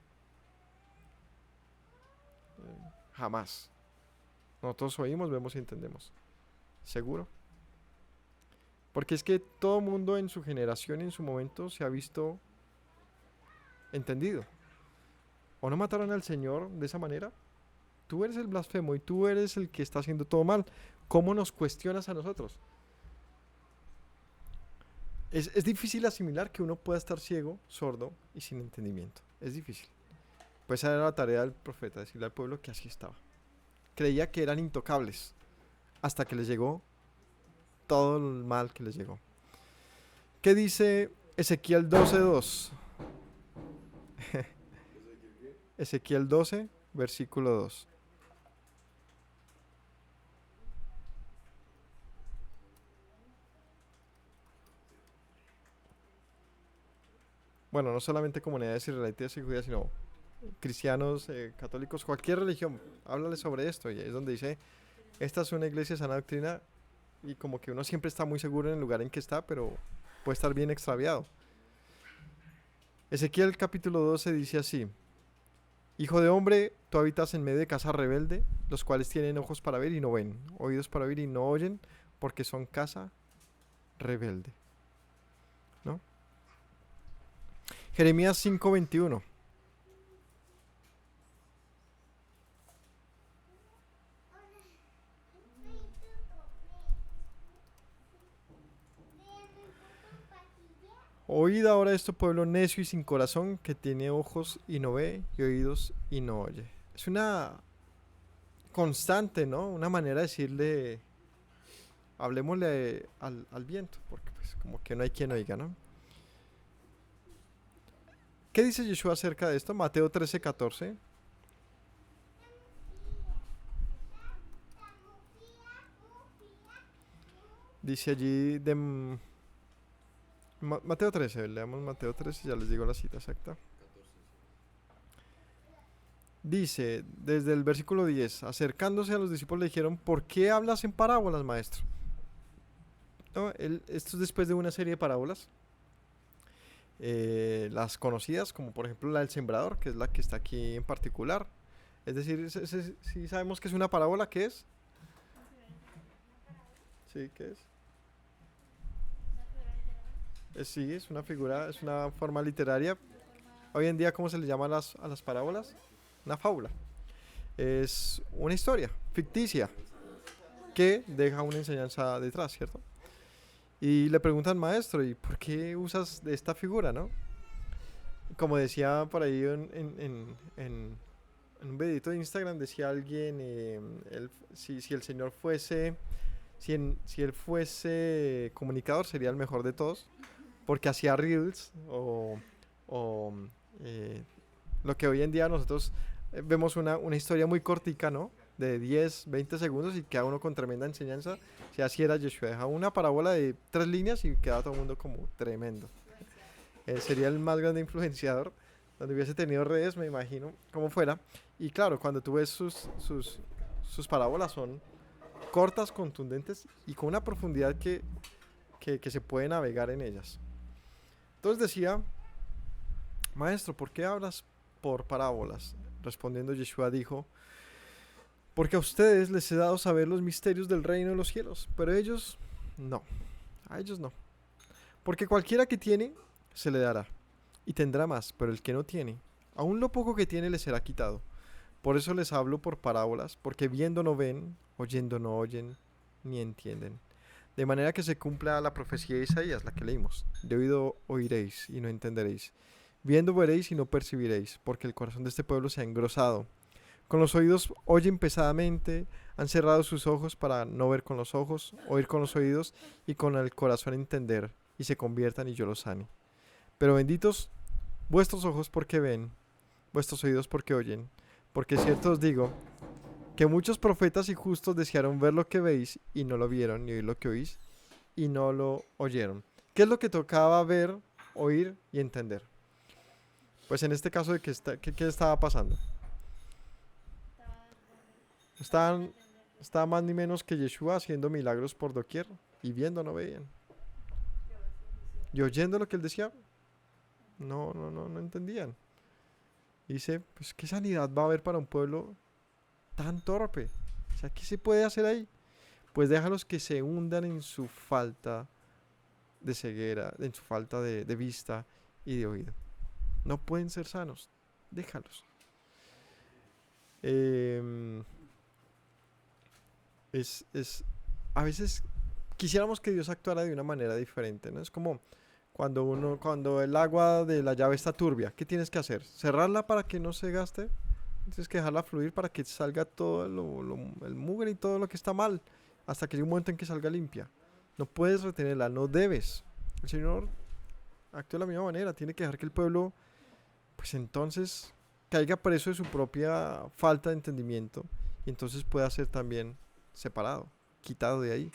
Jamás. Nosotros oímos, vemos y entendemos. ¿Seguro? Porque es que todo mundo en su generación, en su momento, se ha visto entendido. ¿O no mataron al Señor de esa manera? Tú eres el blasfemo y tú eres el que está haciendo todo mal. ¿Cómo nos cuestionas a nosotros? Es difícil asimilar que uno pueda estar ciego, sordo y sin entendimiento. Es difícil. Pues esa era la tarea del profeta, decirle al pueblo que así estaba. Creía que eran intocables hasta que les llegó todo el mal que les llegó. ¿Qué dice Ezequiel 12:2? Ezequiel 12, versículo 2. Bueno, no solamente comunidades israelitas y judías, sino cristianos, católicos, cualquier religión, háblale sobre esto. Y es donde dice, esta es una iglesia de sana doctrina, y como que uno siempre está muy seguro en el lugar en que está, pero puede estar bien extraviado. Ezequiel capítulo 12 dice así, Hijo de hombre, tú habitas en medio de casa rebelde, los cuales tienen ojos para ver y no ven, oídos para oír y no oyen, porque son casa rebelde, ¿no? Jeremías 5:21. Oíd ahora esto, pueblo necio y sin corazón, que tiene ojos y no ve, y oídos y no oye. Es una constante, ¿no? Una manera de decirle, hablemosle al viento, porque pues como que no hay quien oiga, ¿no? ¿Qué dice Yeshua acerca de esto? Mateo 13:14. Dice allí Mateo 13, leamos Mateo 13 y ya les digo la cita exacta. Dice, desde el versículo 10, acercándose a los discípulos le dijeron, ¿por qué hablas en parábolas, maestro? ¿No? Esto es después de una serie de parábolas, las conocidas, como por ejemplo la del sembrador, que es la que está aquí en particular. Es decir, si sabemos que es una parábola, ¿qué es? Sí, ¿qué es? Sí, es una figura, es una forma literaria. Hoy en día, ¿cómo se le llama a las parábolas? Una fábula. Es una historia ficticia que deja una enseñanza detrás, ¿cierto? Y le preguntan, maestro, ¿y por qué usas de esta figura, no? Como decía por ahí en un videito de Instagram, decía alguien, si el Señor fuese, si él fuese comunicador, sería el mejor de todos, porque hacía reels o, eh, lo que hoy en día nosotros vemos una historia muy cortica, ¿no? De 10, 20 segundos y queda uno con tremenda enseñanza. Si así era Yeshua, deja una parábola de 3 líneas y queda todo el mundo como tremendo. Sería el más grande influenciador. Donde hubiese tenido redes, me imagino, como fuera. Y claro, cuando tú ves sus parábolas son cortas, contundentes y con una profundidad que se puede navegar en ellas. Entonces decía, maestro, ¿por qué hablas por parábolas? Respondiendo Yeshua dijo, porque a ustedes les he dado saber los misterios del reino de los cielos, pero ellos no, a ellos no. Porque cualquiera que tiene, se le dará, y tendrá más, pero el que no tiene, aun lo poco que tiene le será quitado. Por eso les hablo por parábolas, porque viendo no ven, oyendo no oyen, ni entienden. De manera que se cumpla la profecía de Isaías, la que leímos. De oído oiréis y no entenderéis. Viendo veréis y no percibiréis, porque el corazón de este pueblo se ha engrosado. Con los oídos oyen pesadamente, han cerrado sus ojos para no ver con los ojos, oír con los oídos y con el corazón entender, y se conviertan y yo los sane. Pero benditos vuestros ojos porque ven, vuestros oídos porque oyen, porque cierto os digo, que muchos profetas y justos desearon ver lo que veis y no lo vieron, ni oír lo que oís y no lo oyeron. ¿Qué es lo que tocaba ver, oír y entender? Pues en este caso, ¿qué estaba pasando? Estaba más ni menos que Yeshua haciendo milagros por doquier y viendo no veían. Y oyendo lo que él decía, no entendían. Y dice, pues qué sanidad va a haber para un pueblo tan torpe. O sea, ¿qué se puede hacer ahí? Pues déjalos que se hundan en su falta de ceguera, en su falta de vista y de oído. No pueden ser sanos. Déjalos. A veces quisiéramos que Dios actuara de una manera diferente, ¿no? Es como cuando el agua de la llave está turbia, ¿qué tienes que hacer? ¿Cerrarla para que no se gaste? Tienes que dejarla fluir para que salga todo el mugre y todo lo que está mal, hasta que llegue un momento en que salga limpia. No puedes retenerla, no debes. El Señor actúa de la misma manera, tiene que dejar que el pueblo, pues entonces, caiga preso de su propia falta de entendimiento y entonces pueda ser también separado, quitado de ahí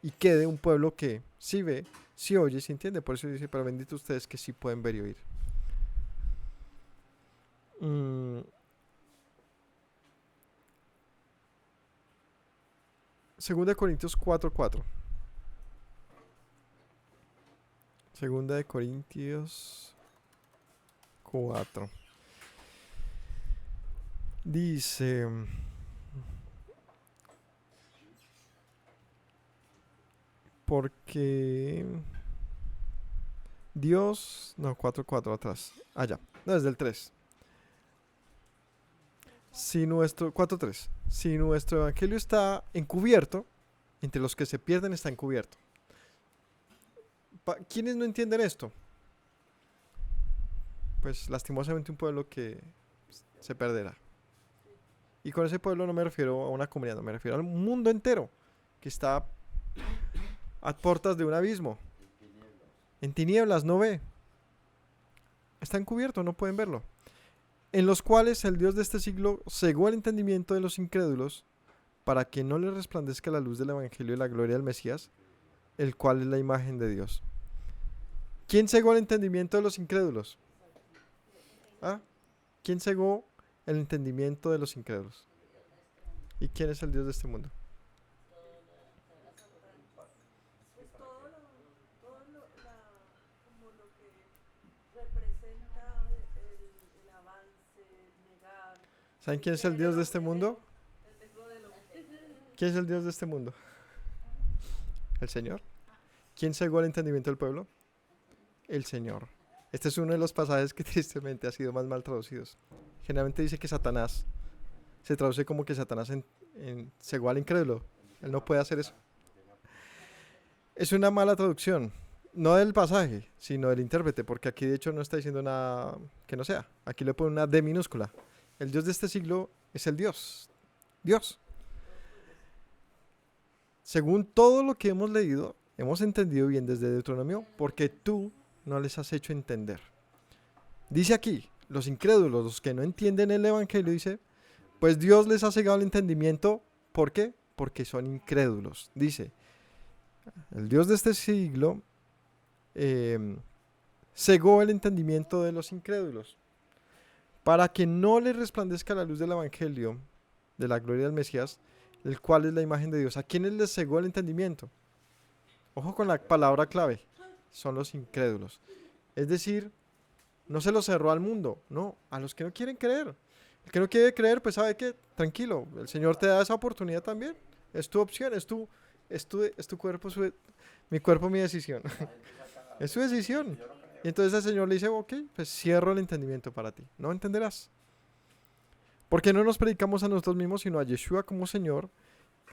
y quede un pueblo que sí ve, sí oye, sí entiende. Por eso dice, pero bendito ustedes que sí pueden ver y oír. 2 Corintios 4:4. 2 Corintios 4. Dice, porque Dios, no, 4:4 atrás, allá, no, desde el 3. Si nuestro, 4:3, si nuestro evangelio está encubierto, entre los que se pierden está encubierto. ¿Quiénes no entienden esto? Pues lastimosamente un pueblo que se perderá. Y con ese pueblo no me refiero a una comunidad, no me refiero al mundo entero que está a puertas de un abismo. En tinieblas no ve. Está encubierto, no pueden verlo. En los cuales el Dios de este siglo cegó el entendimiento de los incrédulos para que no les resplandezca la luz del Evangelio y la gloria del Mesías, el cual es la imagen de Dios. ¿Quién cegó el entendimiento de los incrédulos? ¿Ah? ¿Quién cegó el entendimiento de los incrédulos? ¿Y quién es el Dios de este mundo? Pues como lo que representa el avance, negar. ¿Saben quién es el Dios de este mundo? El deseo de los ¿Quién es el Dios de este mundo? El Señor. ¿Quién cegó el entendimiento del pueblo? El Señor. Este es uno de los pasajes que tristemente ha sido más mal traducidos. Generalmente dice que Satanás, se traduce como que Satanás cegó al incrédulo. Él no puede hacer eso. Es una mala traducción, no del pasaje, sino del intérprete, porque aquí de hecho no está diciendo nada que no sea. Aquí le pone una D minúscula. El Dios de este siglo es el Dios. Dios. Según todo lo que hemos leído, hemos entendido bien desde Deuteronomio, porque tú no les has hecho entender. Dice aquí, los incrédulos, los que no entienden el Evangelio, dice, pues Dios les ha cegado el entendimiento. ¿Por qué? Porque son incrédulos. Dice, el Dios de este siglo cegó el entendimiento de los incrédulos para que no les resplandezca la luz del Evangelio de la gloria del Mesías, el cual es la imagen de Dios. ¿A quiénes les cegó el entendimiento? Ojo con la palabra clave, son los incrédulos. Es decir, no se los cerró al mundo, no, a los que no quieren creer. El que no quiere creer, pues sabe que, tranquilo, el Señor te da esa oportunidad también. Es tu opción, es tu cuerpo, mi cuerpo, mi decisión. Es su decisión. Y entonces el Señor le dice, ok, pues cierro el entendimiento para ti. No entenderás. Porque no nos predicamos a nosotros mismos, sino a Yeshua como Señor,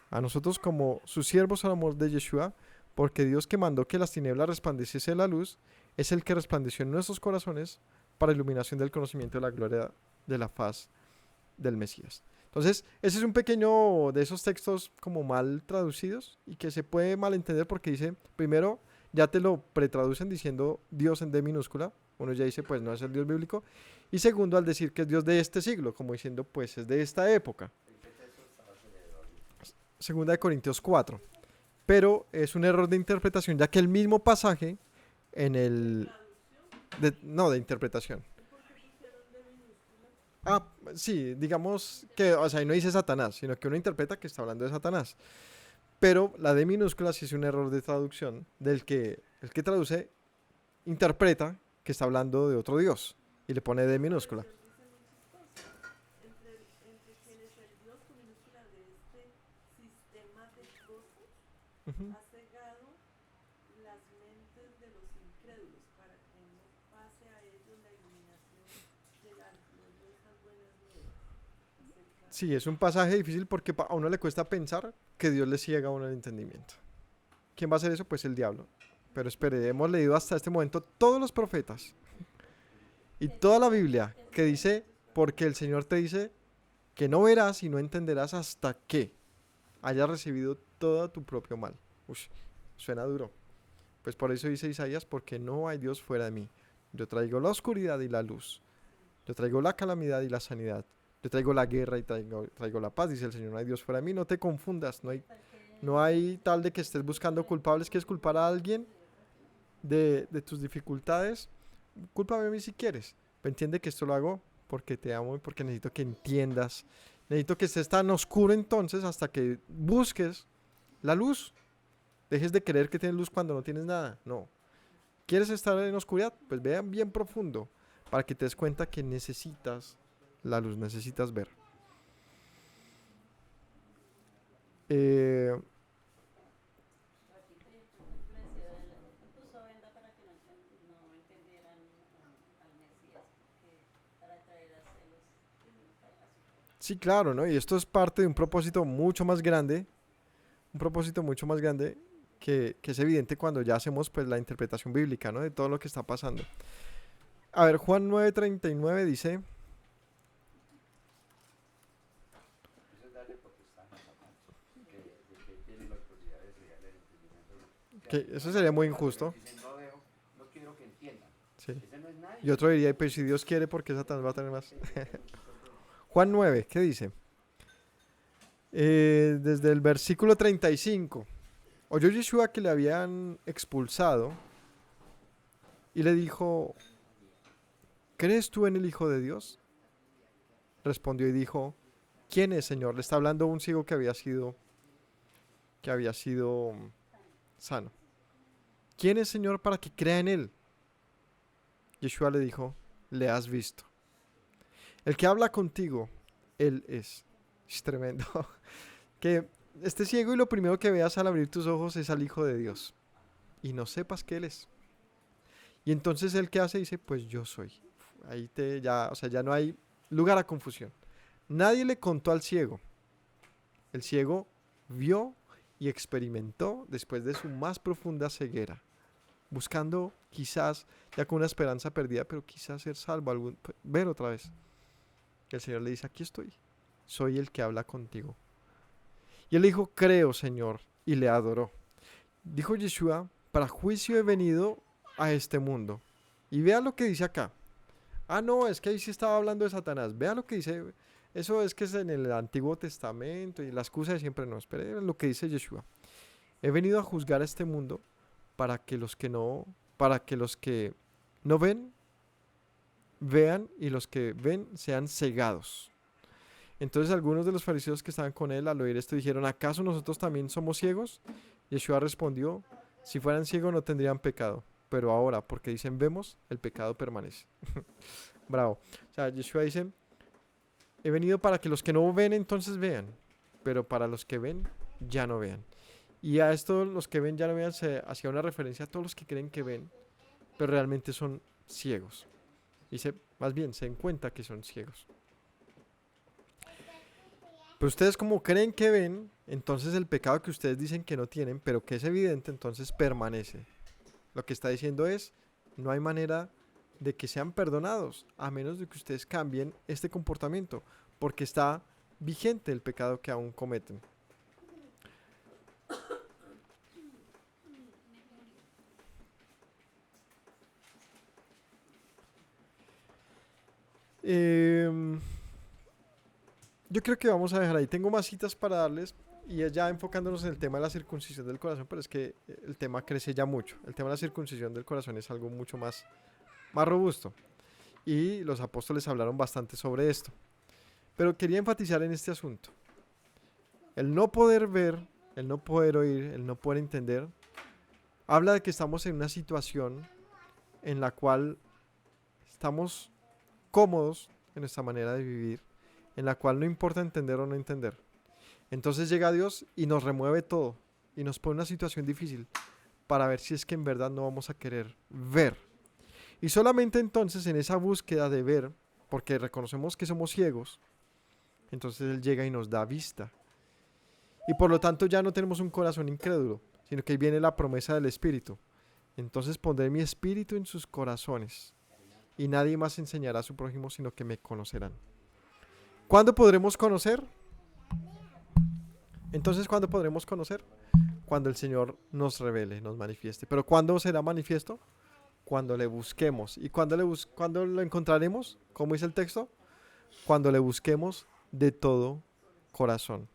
a nosotros como sus siervos al amor de Yeshua, porque Dios que mandó que las tinieblas resplandeciese la luz, es el que resplandeció en nuestros corazones para iluminación del conocimiento de la gloria de la faz del Mesías. Entonces, ese es un pequeño de esos textos como mal traducidos y que se puede malentender porque dice, primero, ya te lo pretraducen diciendo Dios en D minúscula, uno ya dice, pues no es el Dios bíblico, y segundo, al decir que es Dios de este siglo, como diciendo, pues es de esta época. Segunda de Corintios 4. Pero es un error de interpretación, ya que el mismo pasaje en el... de interpretación. Ah, sí, digamos que, o sea, ahí no dice Satanás, sino que uno interpreta que está hablando de Satanás. Pero la D minúscula sí es un error de traducción del que el que traduce interpreta que está hablando de otro Dios y le pone D minúscula. entre quienes el Dios con minúscula de este sistema de cosas Ujú. ha cegado las mentes de los incrédulos para que no pase a ellos la iluminación de esas buenas nuevas. Sí, es un pasaje difícil porque a uno le cuesta pensar que Dios le ciega a uno el entendimiento. ¿Quién va a hacer eso? Pues el diablo. Pero espere, hemos leído hasta este momento todos los profetas y toda la Biblia que dice, porque el Señor te dice que no verás y no entenderás hasta que hayas recibido todo tu propio mal. Ush, suena duro. Pues por eso dice Isaías, porque no hay Dios fuera de mí. Yo traigo la oscuridad y la luz. Yo traigo la calamidad y la sanidad. Yo traigo la guerra y traigo la paz, dice el Señor. No hay Dios fuera de mí, no te confundas. No hay tal de que estés buscando culpables. ¿Quieres culpar a alguien de tus dificultades? Cúlpame a mí si quieres. Pero entiende que esto lo hago porque te amo y porque necesito que entiendas. Necesito que estés tan oscuro entonces hasta que busques la luz. Dejes de creer que tienes luz cuando no tienes nada. No. ¿Quieres estar en oscuridad? Pues vean bien profundo para que te des cuenta que necesitas la luz, necesitas ver. Eh, Repite el primer precio puso venda para que no entendieran al Mesías, que para traer a celos a su sí, claro, ¿no? Y esto es parte de un propósito mucho más grande, un propósito mucho más grande que es evidente cuando ya hacemos pues la interpretación bíblica, ¿no? De todo lo que está pasando. A ver, Juan 9:39 dice, Eso es darle potestad a Satanás, de que tiene la autoridad de regalar el entendimiento. que eso sería muy injusto. Dicen, no veo, no quiero que entiendan. Sí. Ese no es nadie. Y otro diría, pues si Dios quiere, porque Satanás va a tener más. Juan 9, ¿qué dice? Desde el versículo 35. Oyó Yeshua que le habían expulsado y le dijo, ¿crees tú en el Hijo de Dios? Respondió y dijo, ¿quién es, Señor? Le está hablando un ciego que había sido sano. ¿Quién es, Señor, para que crea en él? Yeshua le dijo, le has visto. El que habla contigo, él es. Es tremendo. Que estés ciego y lo primero que veas al abrir tus ojos es al Hijo de Dios. Y no sepas que él es. Y entonces él que hace dice, pues yo soy. Ahí o sea, ya no hay lugar a confusión. Nadie le contó al ciego. El ciego vio y experimentó después de su más profunda ceguera, buscando quizás, ya con una esperanza perdida, pero quizás ser salvo, ver otra vez. El Señor le dice, aquí estoy, soy el que habla contigo. Y él le dijo, creo, Señor, y le adoró. Dijo Yeshua, para juicio he venido a este mundo. Y vea lo que dice acá. Ah, no, es que ahí sí estaba hablando de Satanás. Vea lo que dice. Eso es que es en el Antiguo Testamento y la excusa de siempre no. Espere lo que dice Yeshua. He venido a juzgar a este mundo para que los que no ven, vean, y los que ven sean cegados. Entonces algunos de los fariseos que estaban con él al oír esto dijeron, ¿acaso nosotros también somos ciegos? Yeshua respondió, si fueran ciegos no tendrían pecado, pero ahora, porque dicen vemos, el pecado permanece. Bravo. O sea, Yeshua dice, he venido para que los que no ven entonces vean, pero para los que ven, ya no vean. Y a esto, los que ven ya no vean, se hacía una referencia a todos los que creen que ven, pero realmente son ciegos. Dice, más bien, se den cuenta que son ciegos. Pero ustedes como creen que ven, entonces el pecado que ustedes dicen que no tienen, pero que es evidente, entonces permanece. Lo que está diciendo es, no hay manera de que sean perdonados, a menos de que ustedes cambien este comportamiento, porque está vigente el pecado que aún cometen. Yo creo que vamos a dejar ahí. Tengo más citas para darles y ya enfocándonos en el tema de la circuncisión del corazón, pero es que el tema crece ya mucho. El tema de la circuncisión del corazón es algo mucho más robusto. Y los apóstoles hablaron bastante sobre esto. Pero quería enfatizar en este asunto. El no poder ver, el no poder oír, el no poder entender, habla de que estamos en una situación en la cual estamos cómodos en nuestra manera de vivir, en la cual no importa entender o no entender. Entonces llega Dios y nos remueve todo y nos pone en una situación difícil para ver si es que en verdad no vamos a querer ver. Y solamente entonces en esa búsqueda de ver, porque reconocemos que somos ciegos, entonces Él llega y nos da vista. Y por lo tanto ya no tenemos un corazón incrédulo, sino que ahí viene la promesa del Espíritu. Entonces pondré mi Espíritu en sus corazones y nadie más enseñará a su prójimo, sino que me conocerán. ¿Cuándo podremos conocer? Entonces, ¿cuándo podremos conocer? Cuando el Señor nos revele, nos manifieste. ¿Pero cuándo será manifiesto? Cuando le busquemos. ¿Y cuándo lo encontraremos? ¿Cómo dice el texto? Cuando le busquemos de todo corazón.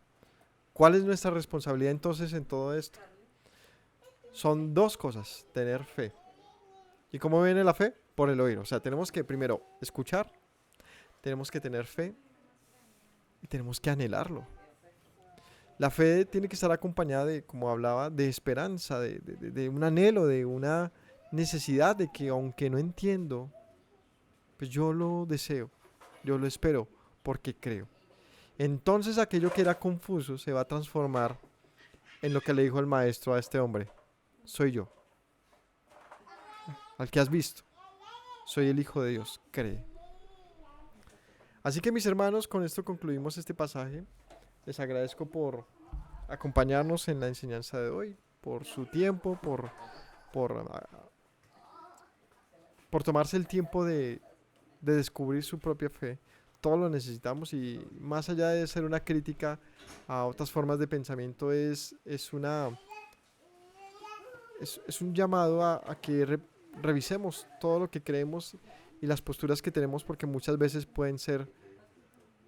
¿Cuál es nuestra responsabilidad entonces en todo esto? Son dos cosas, tener fe. ¿Y cómo viene la fe? Por el oír. O sea, tenemos que primero escuchar, tenemos que tener fe y tenemos que anhelarlo. La fe tiene que estar acompañada de, como hablaba, de esperanza, de un anhelo, de una necesidad de que aunque no entiendo, pues yo lo deseo, yo lo espero porque creo. Entonces aquello que era confuso se va a transformar en lo que le dijo el maestro a este hombre: soy yo, al que has visto, soy el Hijo de Dios, cree. Así que mis hermanos, con esto concluimos este pasaje. Les agradezco por acompañarnos en la enseñanza de hoy, por su tiempo, por tomarse el tiempo de descubrir su propia fe. Todo lo necesitamos, y más allá de ser una crítica a otras formas de pensamiento, es un llamado a que revisemos todo lo que creemos y las posturas que tenemos, porque muchas veces pueden ser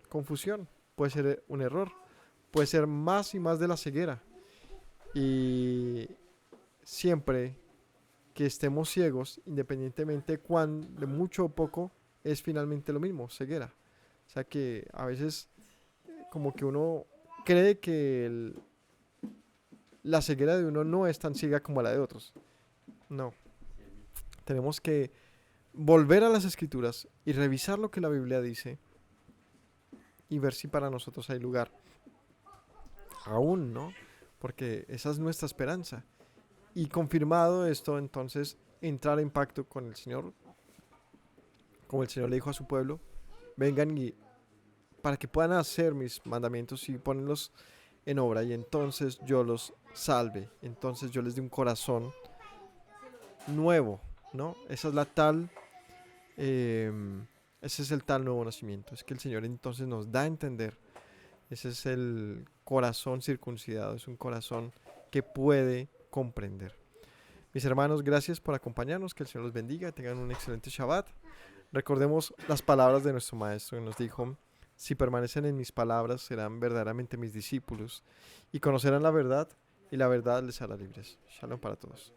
confusión, puede ser un error, puede ser más y más de la ceguera. Y siempre que estemos ciegos, independientemente de mucho o poco, es finalmente lo mismo, ceguera. O sea que a veces como que uno cree que la ceguera de uno no es tan ciega como la de otros. No. Tenemos que volver a las escrituras y revisar lo que la Biblia dice y ver si para nosotros hay lugar. Aún, ¿no? Porque esa es nuestra esperanza. Y confirmado esto, entonces entrar en pacto con el Señor, como el Señor le dijo a su pueblo: vengan y para que puedan hacer mis mandamientos y ponerlos en obra, y entonces yo los salve, entonces yo les dé un corazón nuevo, ¿no? Esa es la tal, ese es el tal nuevo nacimiento. Es que el Señor entonces nos da a entender, ese es el corazón circuncidado, es un corazón que puede comprender. Mis hermanos, gracias por acompañarnos, que el Señor los bendiga, tengan un excelente Shabbat. Recordemos las palabras de nuestro Maestro, que nos dijo: si permanecen en mis palabras, serán verdaderamente mis discípulos y conocerán la verdad, y la verdad les hará libres. Shalom para todos.